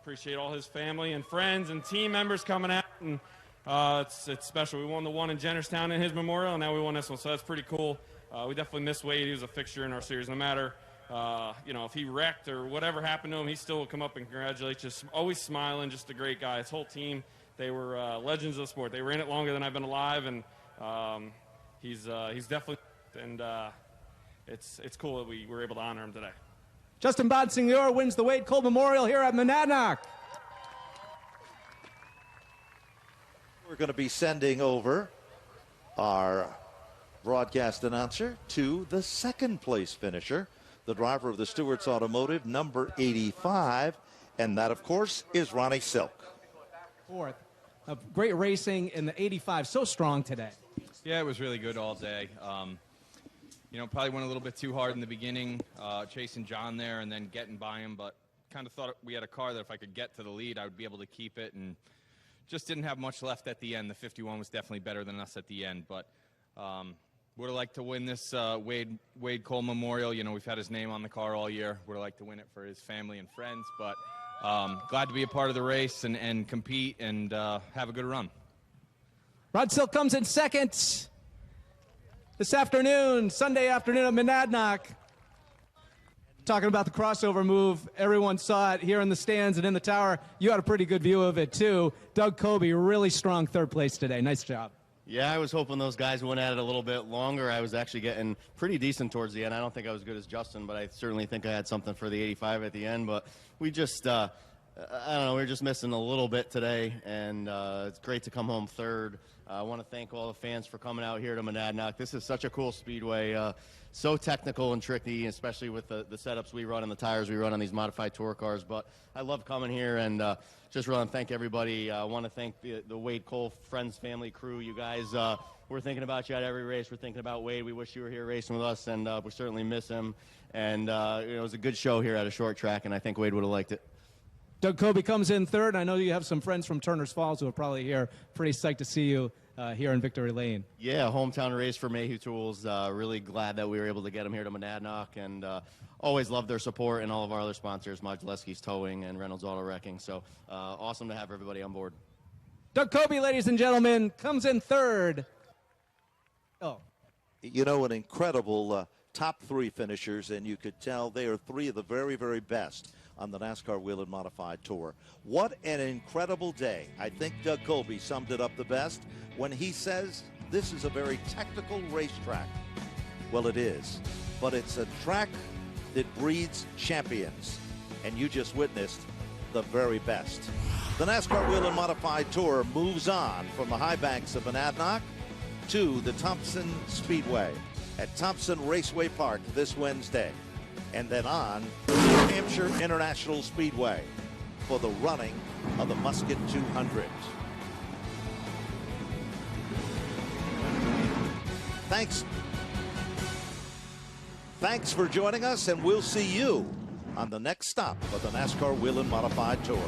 appreciate all his family and friends and team members coming out. And it's special. We won the one in Jennerstown in his memorial, and now we won this one, so that's pretty cool. We definitely miss Wade. He was a fixture in our series. No matter, you know, if he wrecked or whatever happened to him, he still would come up and congratulate you. Always smiling, just a great guy. His whole team, they were legends of the sport. They were in it longer than I've been alive, and he's definitely, and it's cool that we were able to honor him today. Justin Bonsignor wins the Wade Cole Memorial here at Monadnock. We're going to be sending over our broadcast announcer to the second place finisher, the driver of the Stewart's Automotive, number 85, and that, of course, is Ronnie Silk. Fourth. Great racing in the 85, so strong today. Yeah, it was really good all day. You know, probably went a little bit too hard in the beginning, chasing John there and then getting by him, but kind of thought we had a car that if I could get to the lead, I would be able to keep it, and just didn't have much left at the end. The 51 was definitely better than us at the end, but would have liked to win this Wade Cole Memorial. You know, we've had his name on the car all year. Would have liked to win it for his family and friends, but glad to be a part of the race and compete and have a good run. Rod Silk comes in second this afternoon, Sunday afternoon at Monadnock. Talking about the crossover move, everyone saw it here in the stands and in the tower. You had a pretty good view of it, too. Doug Kobe, really strong third place today. Nice job. Yeah, I was hoping those guys went at it a little bit longer. I was actually getting pretty decent towards the end. I don't think I was good as Justin, but I certainly think I had something for the 85 at the end. But we just, I don't know, we were just missing a little bit today, and it's great to come home third. I want to thank all the fans for coming out here to Monadnock. This is such a cool speedway, so technical and tricky, especially with the setups we run and the tires we run on these modified tour cars. But I love coming here, and just really want to thank everybody. I want to thank the Wade Cole Friends Family crew. You guys, we're thinking about you at every race. We're thinking about Wade. We wish you were here racing with us, and we certainly miss him. And it was a good show here at a short track, and I think Wade would have liked it. Doug Kobe comes in third. I know you have some friends from Turner's Falls who are probably here. Pretty psyched to see you here in Victory Lane. Yeah, hometown race for Mayhew Tools. Really glad that we were able to get them here to Monadnock, and always love their support and all of our other sponsors, Modulewski's Towing and Reynolds Auto Wrecking. So awesome to have everybody on board. Doug Kobe, ladies and gentlemen, comes in third. Oh. You know, an incredible top three finishers, and you could tell they are three of the very, very best on the NASCAR Whelen Modified Tour. What an incredible day. I think Doug Colby summed it up the best when he says this is a very technical racetrack. Well, it is, but it's a track that breeds champions, and you just witnessed the very best. The NASCAR Whelen Modified Tour moves on from the high banks of Monadnock to the Thompson Speedway at Thompson Raceway Park this Wednesday, and then on to New Hampshire International Speedway for the running of the Musket 200. Thanks for joining us, and we'll see you on the next stop of the NASCAR Whelen Modified Tour.